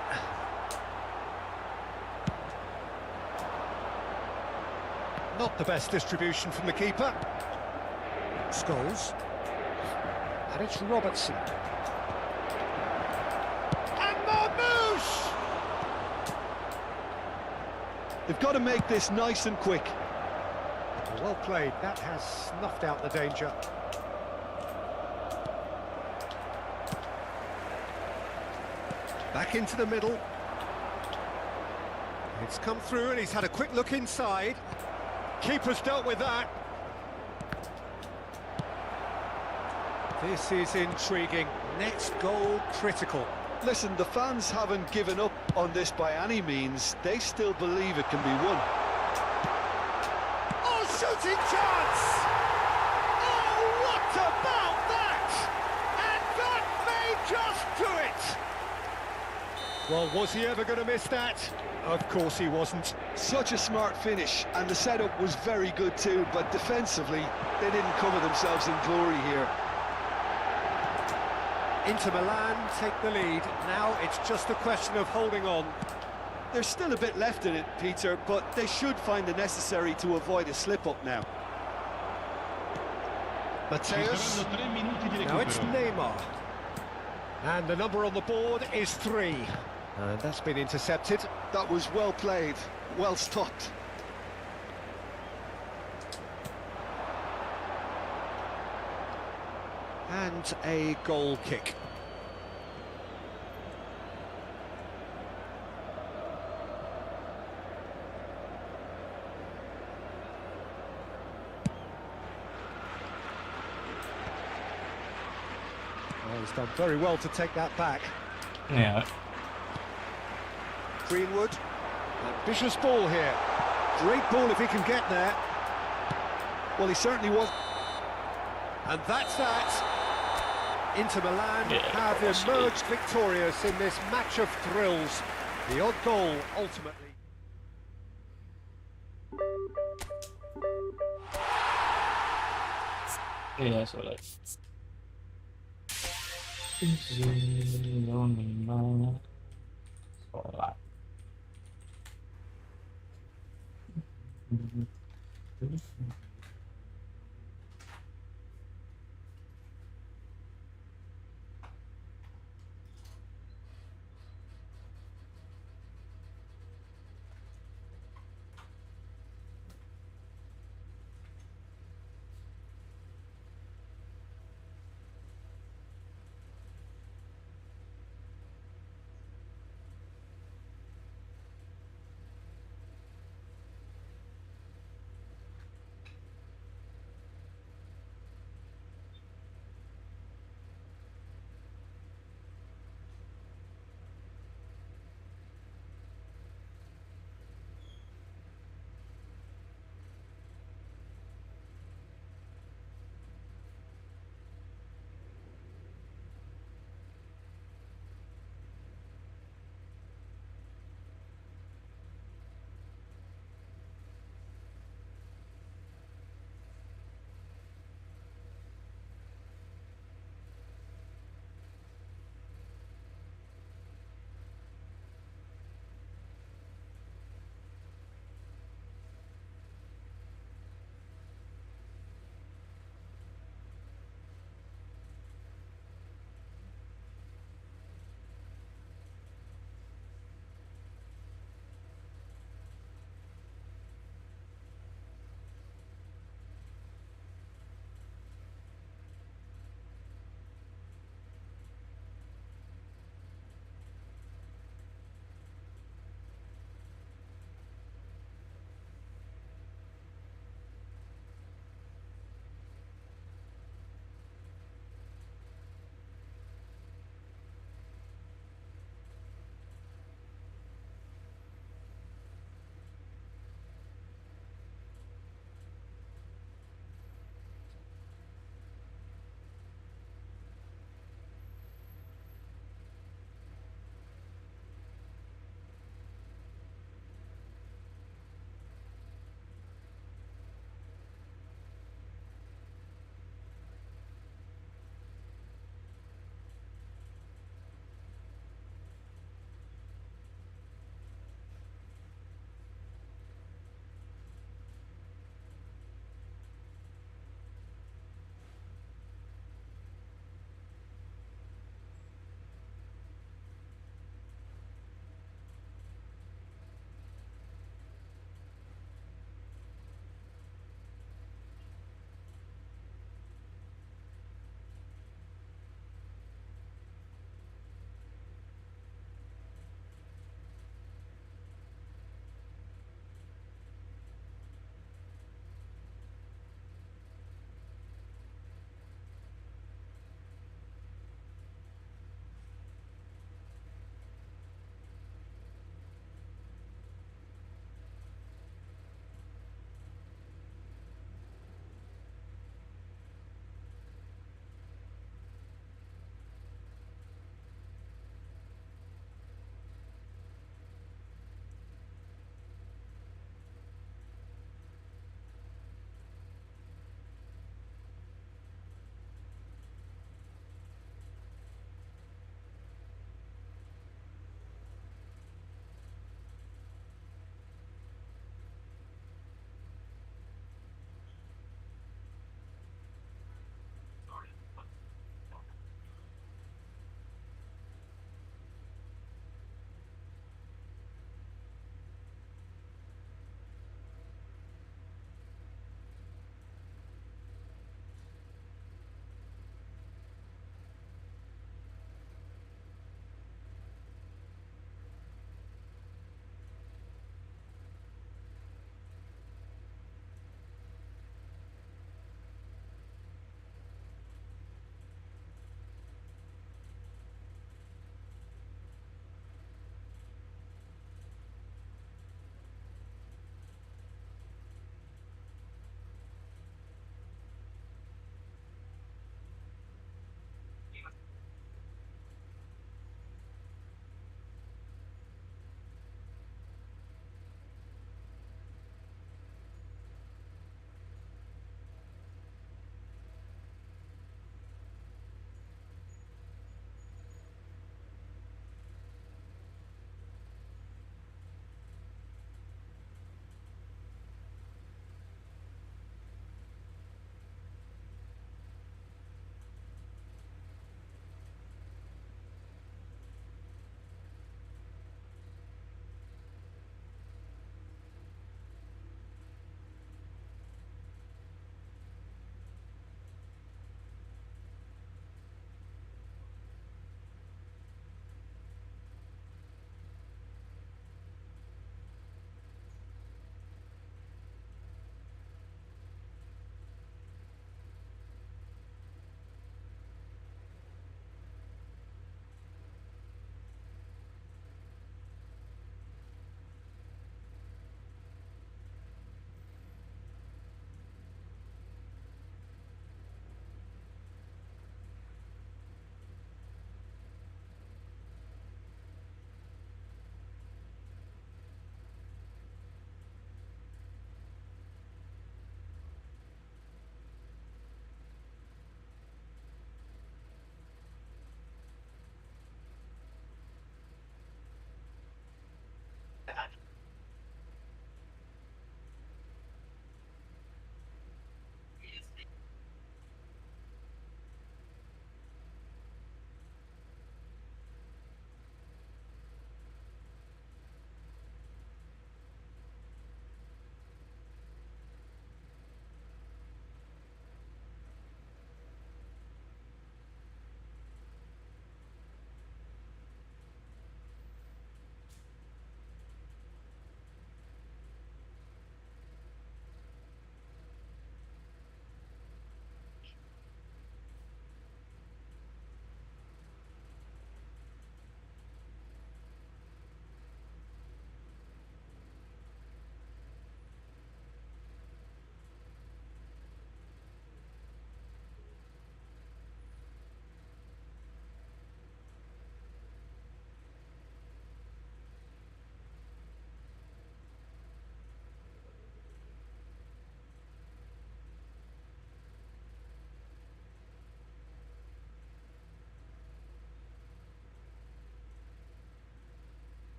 Not the best distribution from the keeper. Scholes. And it's Robertson. And Marmouche! They've got to make this nice and quick. Well played. That has snuffed out the danger. Back into the middle. It's come through and he's had a quick look inside. Keeper's dealt with that. This is intriguing. Next goal critical. Listen, the fans haven't given up on this by any means. They still believe it can be won. Oh, shooting chance! Oh, what about that? And that may just do it! Well, was he ever going to miss that? Of course he wasn't. Such a smart finish, and the setup was very good too, but defensively, they didn't cover themselves in glory here. Inter Milan take the lead. Now it's just a question of holding on. There's still a bit left in it, Peter, but they should find the necessary to avoid a slip-up now. Mateus. Now it's Neymar. And the number on the board is 3. And that's been intercepted. That was well played, well stopped. And a goal kick. Oh, he's done very well to take that back. Yeah. Greenwood, ambitious ball here. Great ball if he can get there. Well, he certainly was. And that's that. Inter Milan have that's emerged victorious in this match of thrills. The odd goal ultimately. Yeah, so like. Alright.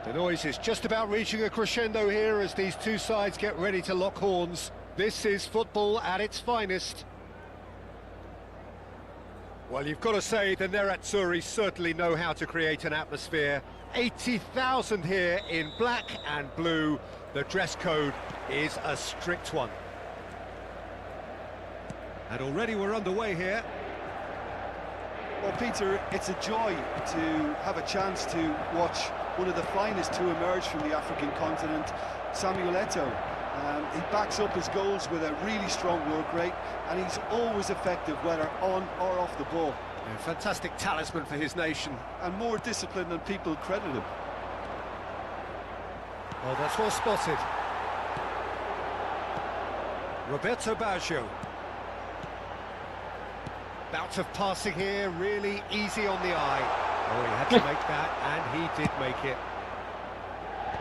The noise is just about reaching a crescendo here as these two sides get ready to lock horns. This is football at its finest. Well, you've got to say the Nerazzurri certainly know how to create an atmosphere. 80,000 here in black and blue. The dress code is a strict one. And already we're underway here. Well, Peter, it's a joy to have a chance to watch one of the finest to emerge from the African continent, Samuel Eto'o. He backs up his goals with a really strong work rate, and he's always effective, whether on or off the ball. Yeah, fantastic talisman for his nation. And more disciplined than people credit him. Oh, that's well spotted. Roberto Baggio. Bout of passing here, really easy on the eye. Oh, he had to make that, and he did make it.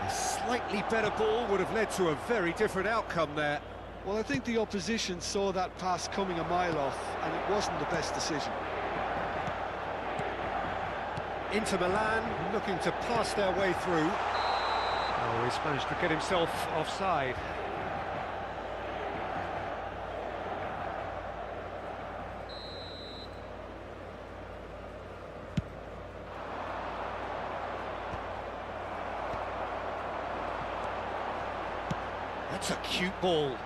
A slightly better ball would have led to a very different outcome there. Well, I think the opposition saw that pass coming a mile off, and it wasn't the best decision. Inter Milan looking to pass their way through. Oh, he's managed to get himself offside. That's a cute ball.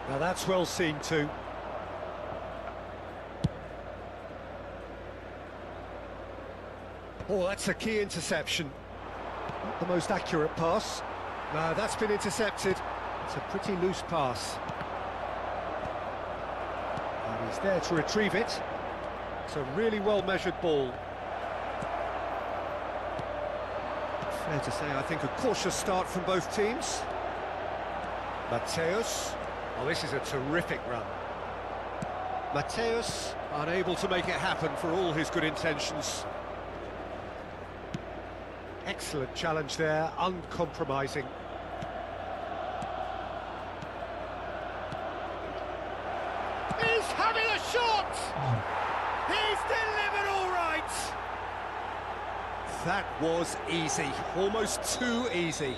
Now that's well seen too. Oh, that's a key interception. Not the most accurate pass. No, that's been intercepted. It's a pretty loose pass. And he's there to retrieve it. It's a really well-measured ball. Fair to say, I think, a cautious start from both teams. Mateus. Oh, this is a terrific run. Mateus unable to make it happen for all his good intentions. Excellent challenge there, uncompromising. He's having a shot! He's delivered all right! That was easy, almost too easy.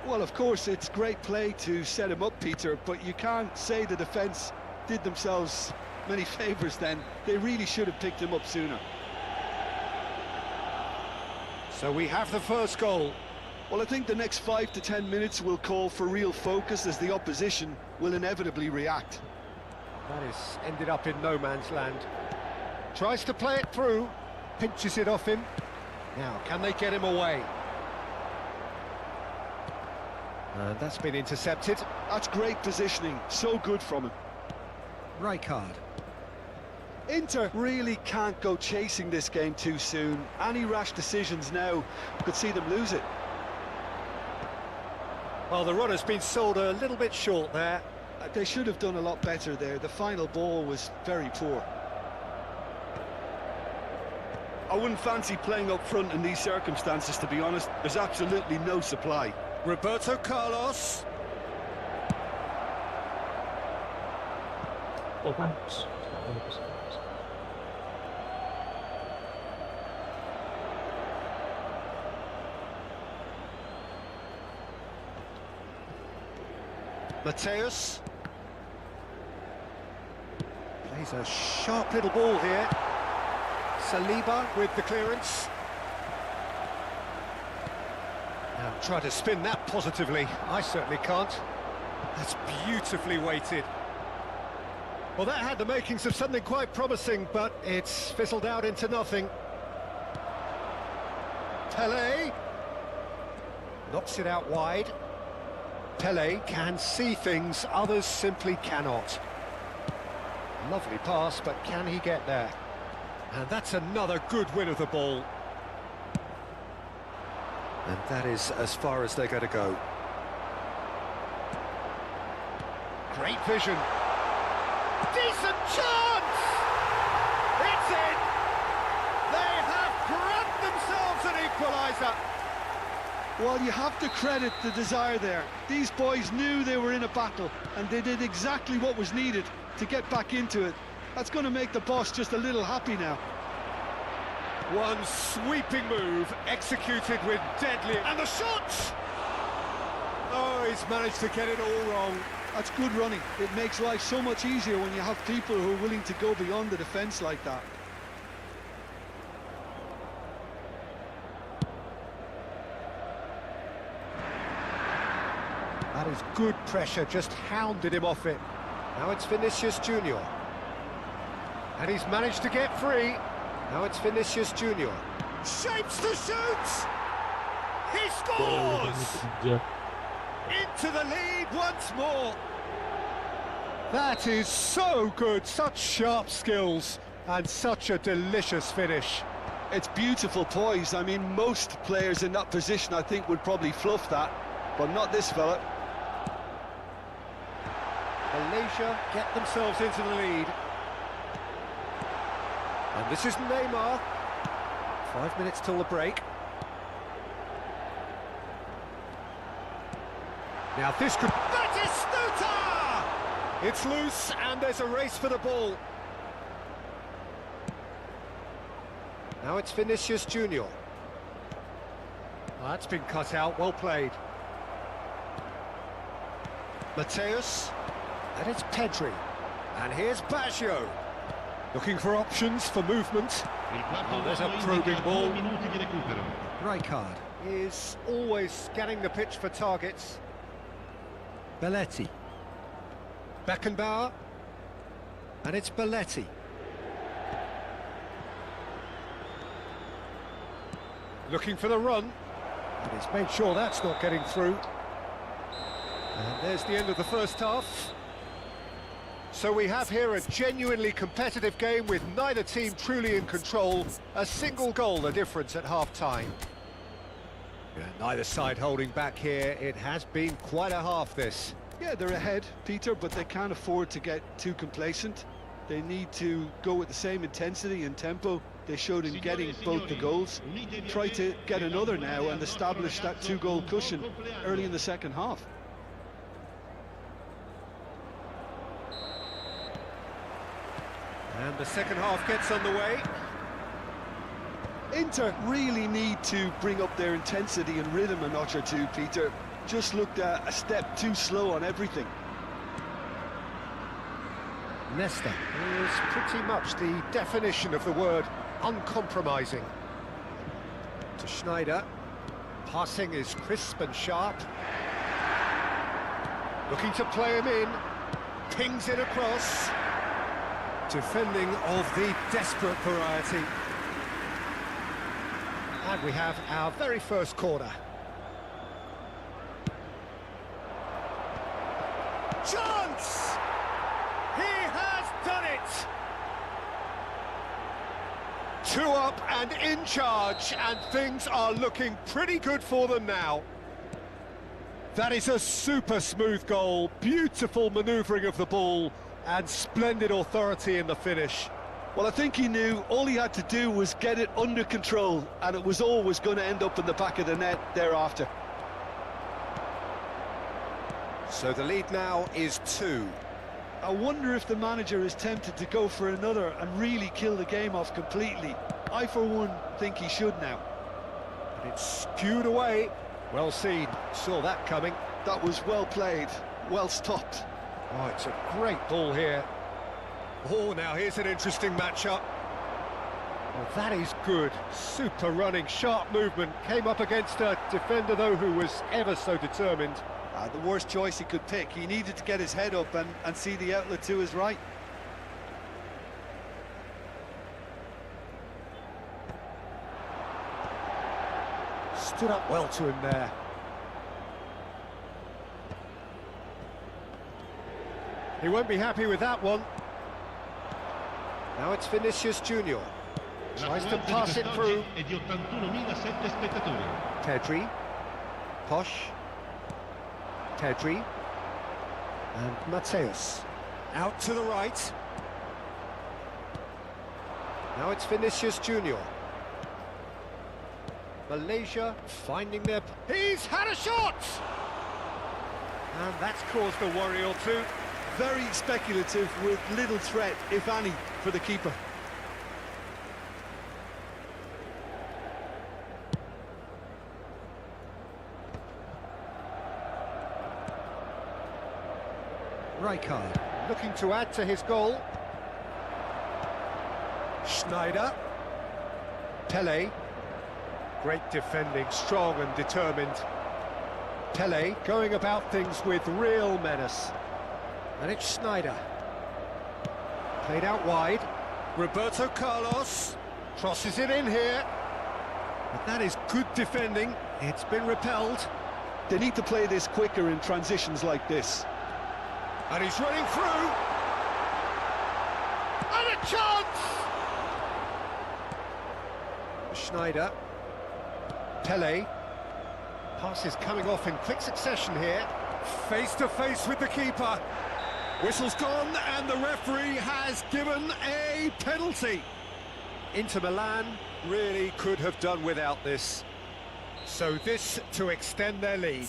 Well, of course, it's great play to set him up, Peter, but you can't say the defence did themselves many favours then. They really should have picked him up sooner. So we have the first goal. Well, I think the next 5 to 10 minutes will call for real focus, as the opposition will inevitably react. That is ended up in no man's land. Tries to play it through, pinches it off him. Now, can they get him away? And that's been intercepted. That's great positioning, so good from him. Rijkaard. Inter really can't go chasing this game too soon. Any rash decisions now could see them lose it. Well, the run has been sold a little bit short there. They should have done a lot better there. The final ball was very poor. I wouldn't fancy playing up front in these circumstances, to be honest. There's absolutely no supply. Roberto Carlos. Open. Mateus. Plays a sharp little ball here. Saliba with the clearance. Now try to spin that positively. I certainly can't. That's beautifully weighted. Well, that had the makings of something quite promising, but it's fizzled out into nothing. Pele knocks it out wide. Pele can see things others simply cannot. Lovely pass, but can he get there? And that's another good win of the ball. And that is as far as they're going to go. Great vision. Decent chance! It's in! They have grabbed themselves an equaliser. Well, you have to credit the desire there. These boys knew they were in a battle, and they did exactly what was needed to get back into it. That's going to make the boss just a little happy now. One sweeping move, executed with deadly... And the shot! Oh, he's managed to get it all wrong. That's good running. It makes life so much easier when you have people who are willing to go beyond the defence like that. That is good pressure, just hounded him off it. Now it's Vinicius Junior. And he's managed to get free. Now it's Vinicius Junior. Shapes to shoot! He scores! Into the lead once more. That is so good, such sharp skills and such a delicious finish. It's beautiful poise. I mean, most players in that position, I think, would probably fluff that, but not this fella. Malaysia get themselves into the lead. And this is Neymar. 5 minutes till the break. Now this could... Batistuta! It's loose and there's a race for the ball. Now it's Vinicius Junior. That's been cut out, well played. Mateus. And it's Pedri. And here's Baggio. Looking for options for movement. Oh, there's a probing ball. Rijkaard is always scanning the pitch for targets. Belletti. Beckenbauer. And it's Belletti. Looking for the run. And he's made sure that's not getting through. And there's the end of the first half. So we have here a genuinely competitive game with neither team truly in control. A single goal the difference at half-time. Yeah, neither side holding back here. It has been quite a half, this. Yeah, they're ahead, Peter, but they can't afford to get too complacent. They need to go with the same intensity and tempo they showed in getting both the goals. Try to get another now and establish that two-goal cushion early in the second half. And the second half gets underway. Inter really need to bring up their intensity and rhythm a notch or two, Peter. Just looked a step too slow on everything. Nesta is pretty much the definition of the word uncompromising. To Schneider. Passing is crisp and sharp. Looking to play him in. Pings it across. Defending of the desperate variety. And we have our very first corner. Chance! He has done it! 2 up and in charge, and things are looking pretty good for them now. That is a super smooth goal, beautiful manoeuvring of the ball, and splendid authority in the finish. Well, I think he knew all he had to do was get it under control, and it was always going to end up in the back of the net thereafter. So the lead now is 2. I wonder if the manager is tempted to go for another and really kill the game off completely. I, for one, think he should now. And it's skewed away. Well seen, saw that coming. That was well played, well stopped. Oh, it's a great ball here. Oh, now here's an interesting matchup. Well, that is good. Super running, sharp movement. Came up against a defender, though, who was ever so determined. The worst choice he could pick. He needed to get his head up and see the outlet to his right. Stood up well to him there. He won't be happy with that one. Now it's Vinicius Junior. Tries to pass it through. Pedri. Posh. Pedri. And Mateus. Out to the right. Now it's Vinicius Junior. Malaysia finding their... He's had a shot! And that's caused a worry or two. Very speculative with little threat, if any, for the keeper. Rijkaard looking to add to his goal. Schneider. Pele. Great defending, strong and determined. Pele going about things with real menace. And it's Schneider. Played out wide. Roberto Carlos crosses it in here. But that is good defending. It's been repelled. They need to play this quicker in transitions like this. And he's running through. And a chance! Schneider. Pele. Passes coming off in quick succession here. Face to face with the keeper. Whistle's gone and the referee has given a penalty. Inter Milan really could have done without this. So this to extend their lead.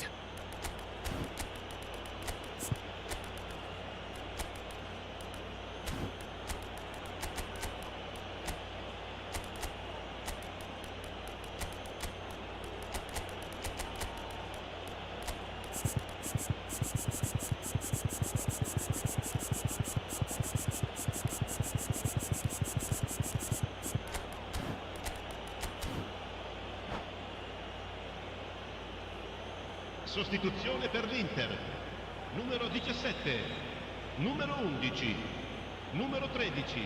Sostituzione per l'Inter. Numero 17, numero 11, numero 13,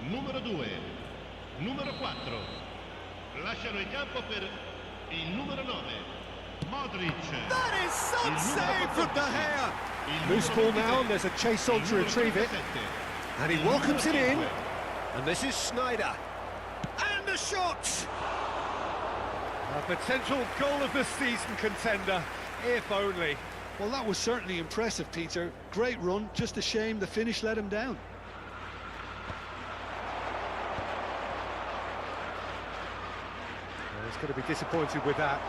numero 2, numero 4. Lasciano il campo per il numero 9, Modric. That is some save from De Gea. Loose ball now, and there's a chase on to retrieve it. And he welcomes it in. And this is Schneider. And the shot! A potential goal of the season contender, if only. Well, that was certainly impressive, Peter. Great run, just a shame the finish let him down. Well, he's going to be disappointed with that.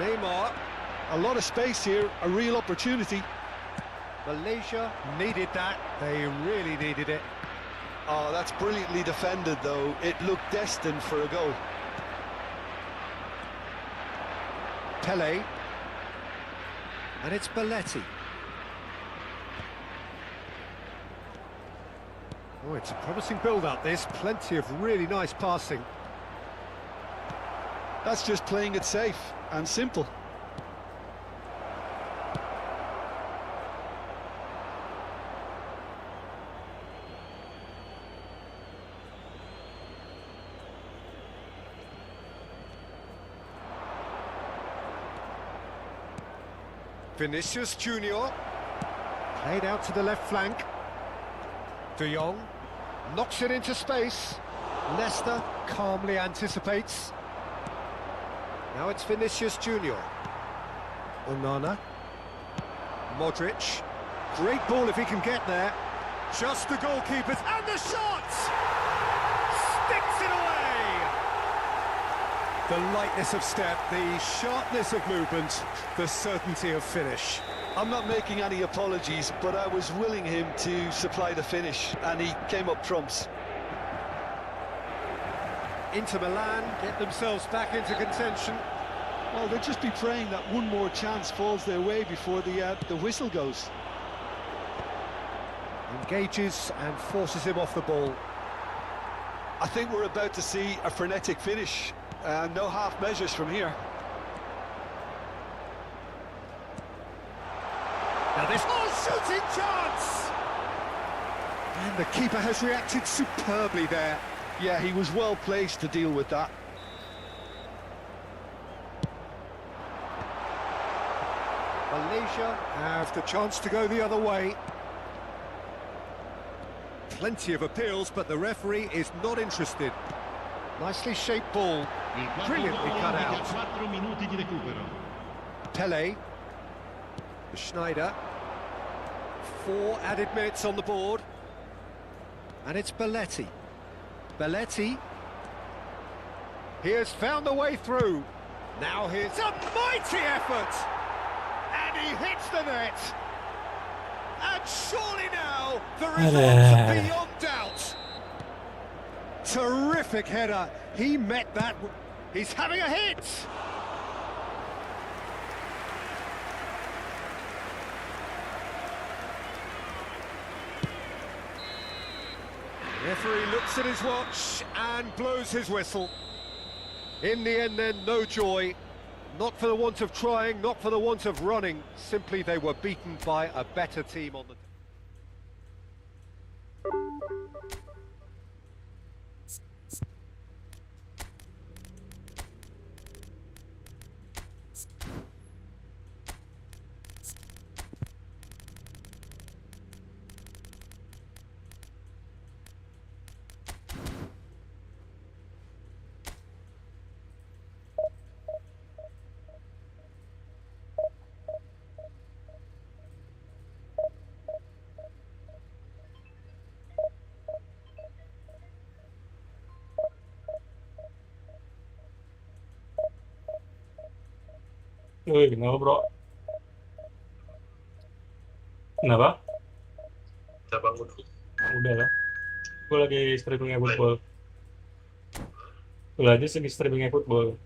Neymar. A lot of space here, a real opportunity. Malaysia needed that. They really needed it. Oh, that's brilliantly defended, though. It looked destined for a goal. Pele. And it's Belletti. Oh, it's a promising build-up, this. Plenty of really nice passing. That's just playing it safe and simple. Vinicius Junior. Played out to the left flank. De Jong knocks it into space. Leicester calmly anticipates. Now it's Vinicius Junior. Onana. Modric. Great ball if he can get there. Just the goalkeepers, and the shot! Sticks it away! The lightness of step, the sharpness of movement, the certainty of finish. I'm not making any apologies, but I was willing him to supply the finish, and he came up trumps. Inter Milan get themselves back into contention. Well, they'll just be praying that one more chance falls their way before the whistle goes. Engages and forces him off the ball. I think we're about to see a frenetic finish. No half measures from here. Now this shooting chance! And the keeper has reacted superbly there. Yeah, he was well placed to deal with that. Malaysia have the chance to go the other way. Plenty of appeals, but the referee is not interested. Nicely shaped ball, brilliantly cut out. 4 minuti di recupero. Pele, Schneider, 4 added minutes on the board. And it's Belletti. Belletti. He has found the way through. Now here's a mighty effort! And he hits the net! And surely now, the results are beyond doubt. Terrific header. He met that. He's having a hit. Referee looks at his watch and blows his whistle. In the end then, no joy. Not for the want of trying, not for the want of running. Simply they were beaten by a better team on the... Woi, kenapa bro? Kenapa? Udah bangun. Udah lah. Gue lagi streaming Efootball. Gue lagi streaming Efootball.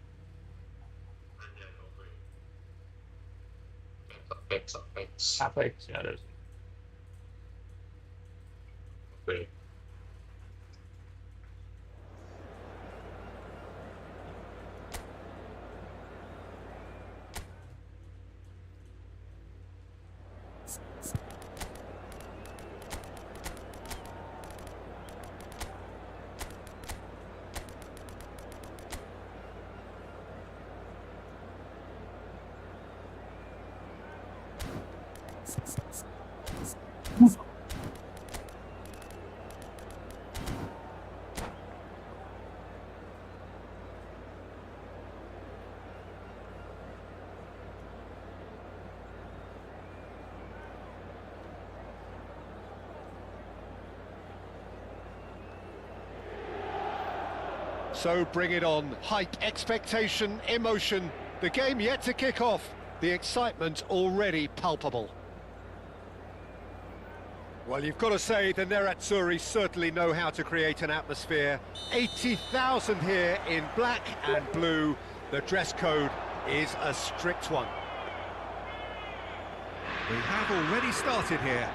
Apa sih ada? Oke. So bring it on. Hype, expectation, emotion. The game yet to kick off. The excitement already palpable. Well, you've got to say the Nerazzurri certainly know how to create an atmosphere. 80,000 here in black and blue. The dress code is a strict one. We have already started here.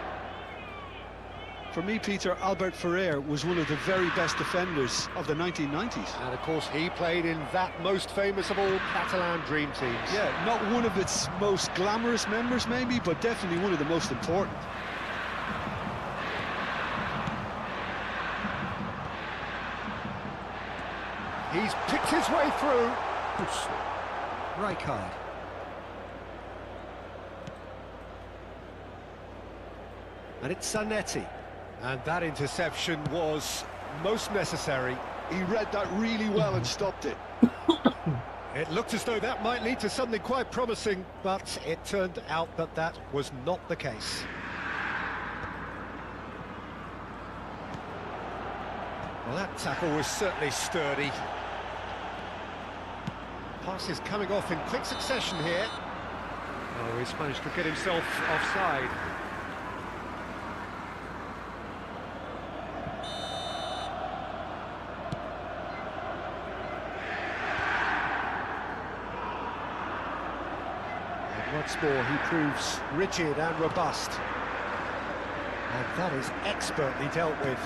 For me, Peter, Albert Ferrer was one of the very best defenders of the 1990s. And of course, he played in that most famous of all Catalan dream teams. Yeah, not one of its most glamorous members, maybe, but definitely one of the most important. He's picked his way through. Right card. And it's Zanetti. And that interception was most necessary. He read that really well and stopped it. It looked as though that might lead to something quite promising, but it turned out that that was not the case. Well, that tackle was certainly sturdy. Pass is coming off in quick succession here. Oh, he's managed to get himself offside. And once more, he proves rigid and robust. And that is expertly dealt with.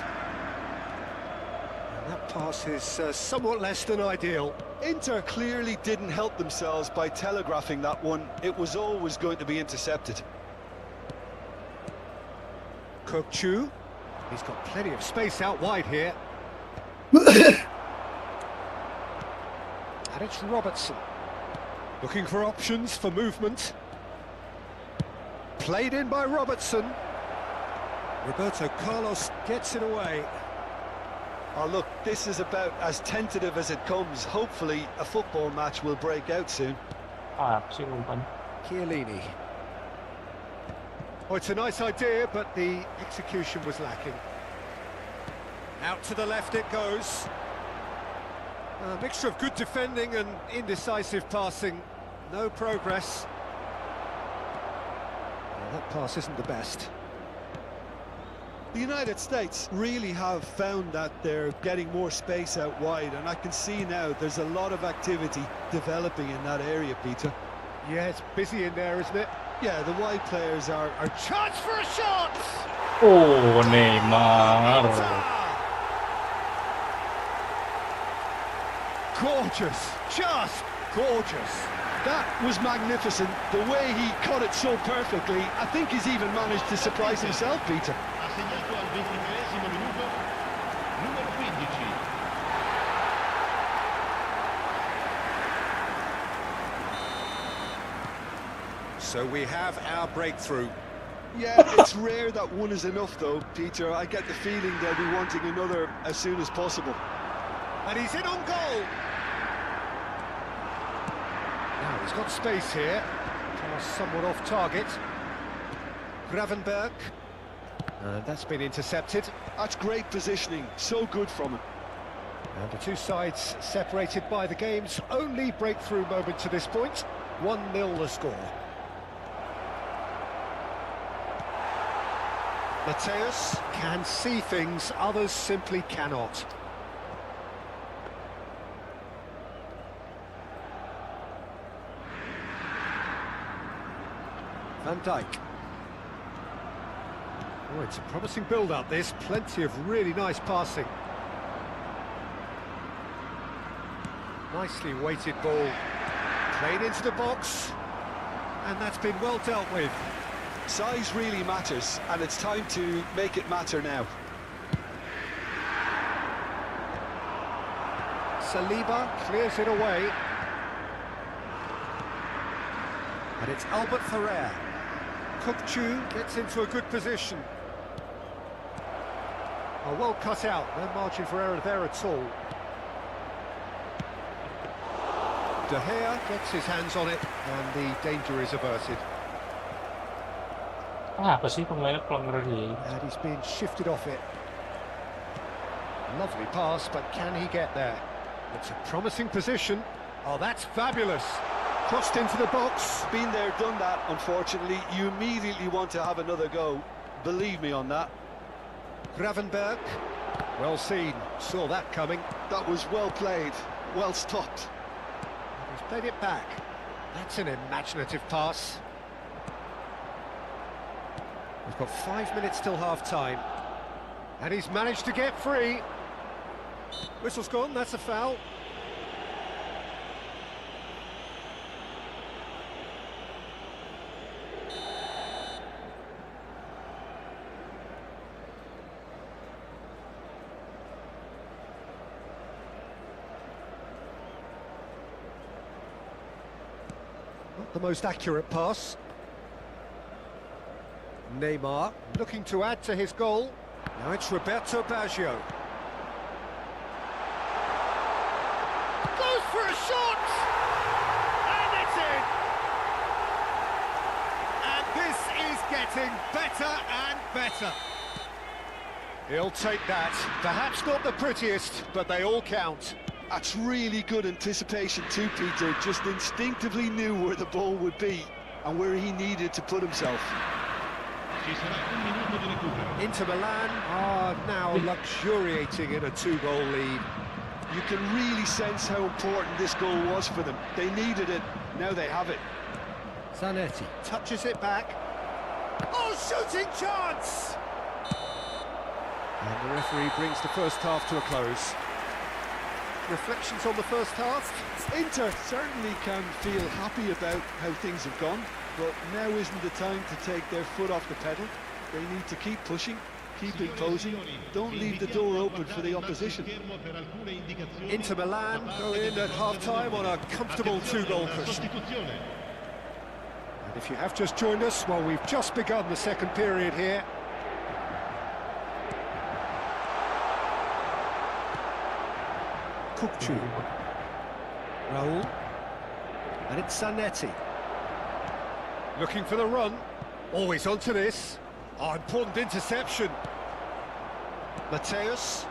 That pass is somewhat less than ideal. Inter clearly didn't help themselves by telegraphing that one. It was always going to be intercepted. Butuh, he's got plenty of space out wide here. And it's Robertson. Looking for options for movement. Played in by Robertson. Roberto Carlos gets it away. Oh look, this is about as tentative as it comes. Hopefully a football match will break out soon. Ah, kasi umpan. Chiellini. Oh, it's a nice idea, but the execution was lacking. Out to the left it goes. A mixture of good defending and indecisive passing. No progress. Well, that pass isn't the best. The United States really have found that they're getting more space out wide, and I can see now there's a lot of activity developing in that area, Peter. Yeah, it's busy in there, isn't it? Yeah, the wide players are Chance for a shot! Oh, Neymar. Gorgeous, just gorgeous. That was magnificent. The way he cut it so perfectly, I think he's even managed to surprise himself, Peter. Ha segnato al 23esimo minuto numero 15. So we have our breakthrough. Yeah, it's rare that one is enough though, Peter. I get the feeling they'll be wanting another as soon as possible. And he's in on goal. Now he's got space here. Pass somewhat off target. Gravenberg. That's been intercepted. That's great positioning, so good from him. And the two sides separated by the game's only breakthrough moment to this point. 1-0 the score. Mateus can see things others simply cannot. Van Dijk. Oh, it's a promising build-up, this. Plenty of really nice passing. Nicely weighted ball. Played into the box. And that's been well dealt with. Size really matters, and it's time to make it matter now. Saliba clears it away. And it's Albert Ferrer. Butuh gets into a good position. Oh, well cut out, no margin for error there at all. De Gea gets his hands on it, and the danger is averted. Apa sih pemainnya pelanggar dia? And he's been shifted off it. Lovely pass, but can he get there? It's a promising position. Oh, that's fabulous. Crossed into the box. Been there, done that, unfortunately. You immediately want to have another go. Believe me on that. Gravenberg. Well seen. Saw that coming. That was well played, well stopped. He's played it back. That's an imaginative pass. We've got 5 minutes till half-time. And he's managed to get free. Whistle's gone, that's a foul. Not the most accurate pass. Neymar looking to add to his goal. Now it's Roberto Baggio. Goes for a shot! And it's in! And this is getting better and better. He'll take that. Perhaps not the prettiest, but they all count. That's really good anticipation too, Peter. Just instinctively knew where the ball would be and where he needed to put himself. Ci sarà un minuto di recupero. Inter Milan are now luxuriating in a 2-goal lead. You can really sense how important this goal was for them. They needed it, now they have it. Zanetti touches it back. Oh, shooting chance! And the referee brings the first half to a close. Reflections on the first half? Inter certainly can feel happy about how things have gone, but now isn't the time to take their foot off the pedal. They need to keep pushing, keep imposing, don't leave the door open for the opposition. Inter Milan go in at half-time on a comfortable 2-goal cushion. And if you have just joined us, well, we've just begun the second period here. Kukcu. Raul. And it's Zanetti. Looking for the run. Always onto this. Oh, important interception. Mateus.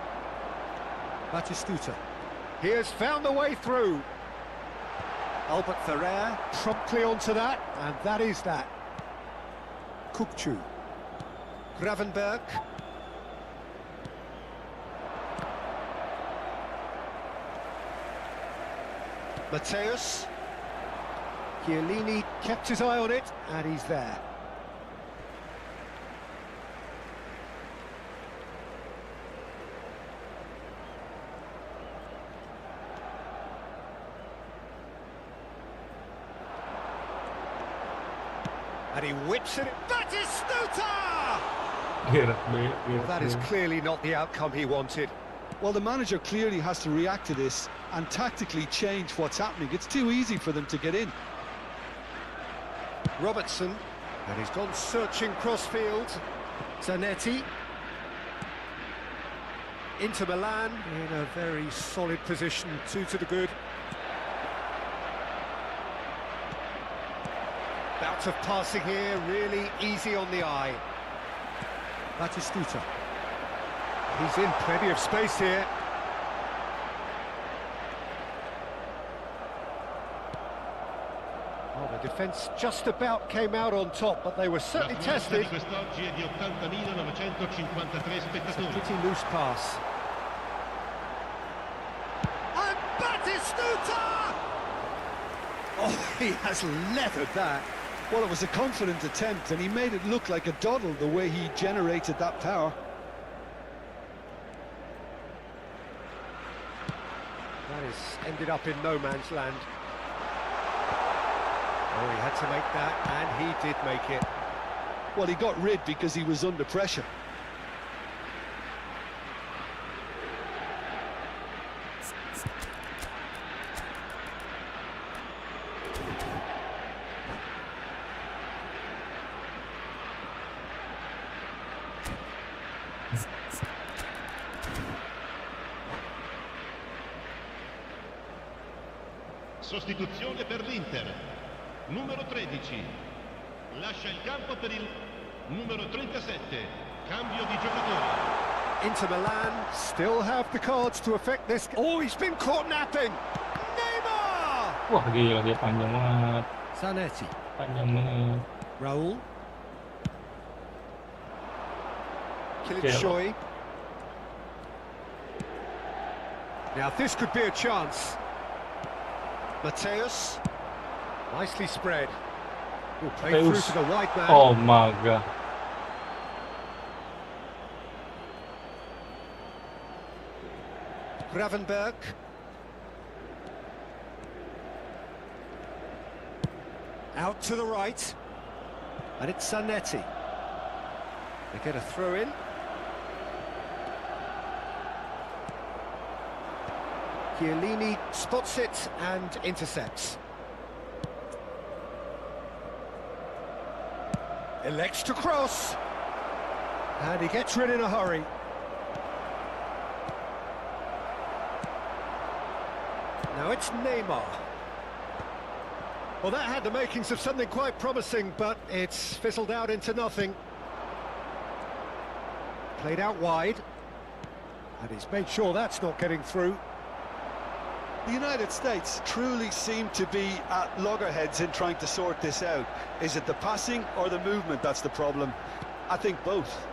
Batistuta. He has found the way through. Albert Ferrer promptly onto that, and that is that. Kukcu. Gravenberg. Mateus. Chiellini kept his eye on it, and he's there. And he whips it. Batistuta! Well, that is clearly not the outcome he wanted. Well, the manager clearly has to react to this and tactically change what's happening. It's too easy for them to get in. Robertson, and he's gone searching crossfield. Zanetti. Inter Milan in a very solid position, 2 to the good. Bout of passing here, really easy on the eye. Batistuta. He's in plenty of space here. Oh, the defence just about came out on top, but they were certainly tested. It's a pretty loose pass. And Batistuta! Oh, he has leathered that. Well, it was a confident attempt, and he made it look like a doddle the way he generated that power. That has ended up in no man's land. Oh, he had to make that, and he did make it. Well, he got rid because he was under pressure. Sostituzione per l'Inter. Numero 13. Lascia il campo per il numero 37. Cambio di giocatore. Inter Milan still have the cards to affect this. Oh, he's been caught napping. Neymar! Wah, gila dia panjang banget. Zanetti. Panjang banget. Raul. Kirim. Now this could be a chance. Mateus, nicely spread. Ooh, played through to the wide man. Oh my god. Gravenberg. Out to the right. And it's Zanetti. They get a throw in. Chiellini spots it and intercepts. Elects to cross. And he gets rid in a hurry. Now it's Neymar. Well, that had the makings of something quite promising, but it's fizzled out into nothing. Played out wide. And he's made sure that's not getting through. The United States truly seem to be at loggerheads in trying to sort this out. Is it the passing or the movement that's the problem? I think both.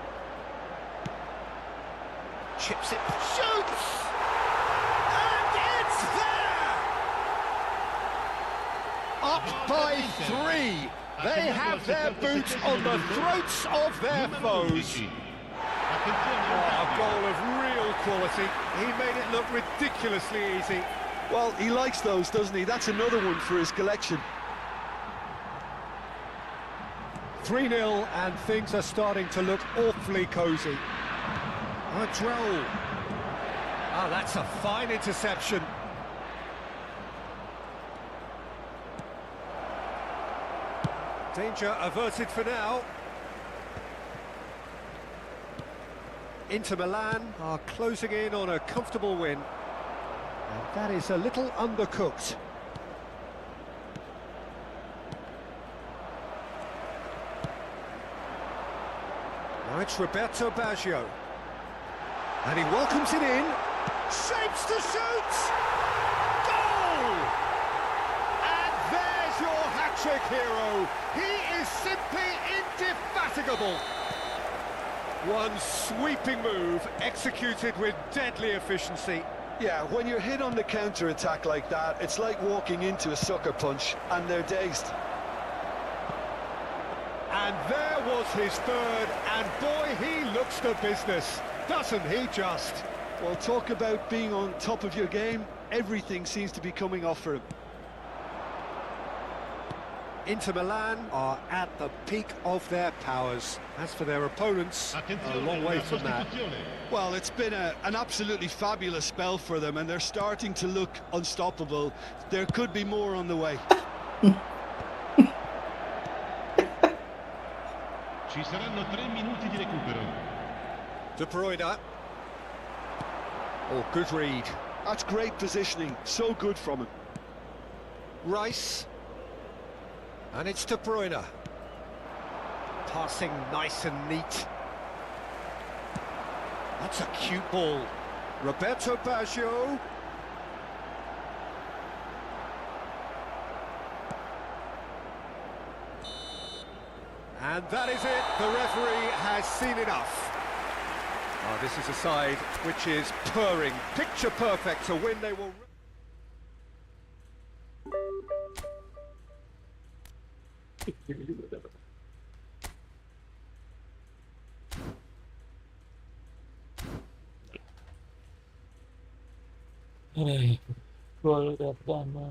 Chips it, shoots! And it's there! Up by 3. They have their boots on the throats of their foes. Oh, a goal of real quality. He made it look ridiculously easy. Well, he likes those, doesn't he? That's another one for his collection. 3-0, and things are starting to look awfully cosy. A droll. Oh, that's a fine interception. Danger averted for now. Inter Milan are closing in on a comfortable win. And that is a little undercooked. Now it's Roberto Baggio. And he welcomes it in. Shapes to shoot! Goal! And there's your hat-trick hero. He is simply indefatigable. One sweeping move, executed with deadly efficiency. Yeah, when you're hit on the counter-attack like that, it's like walking into a sucker punch, and they're dazed. And there was his third, and boy, he looks the business, doesn't he just? Well, talk about being on top of your game. Everything seems to be coming off for him. Inter Milan are at the peak of their powers. As for their opponents, a long way from that. Well, it's been an absolutely fabulous spell for them, and they're starting to look unstoppable. There could be more on the way. Ci saranno 3 minuti di recupero. De Bruyne. Oh, good read. That's great positioning. So good from him. Rice. And it's De Bruyne. Passing nice and neat. That's a cute ball. Roberto Baggio. And that is it. The referee has seen enough. Oh, this is a side which is purring. Picture perfect to win. They will... Gol pertama.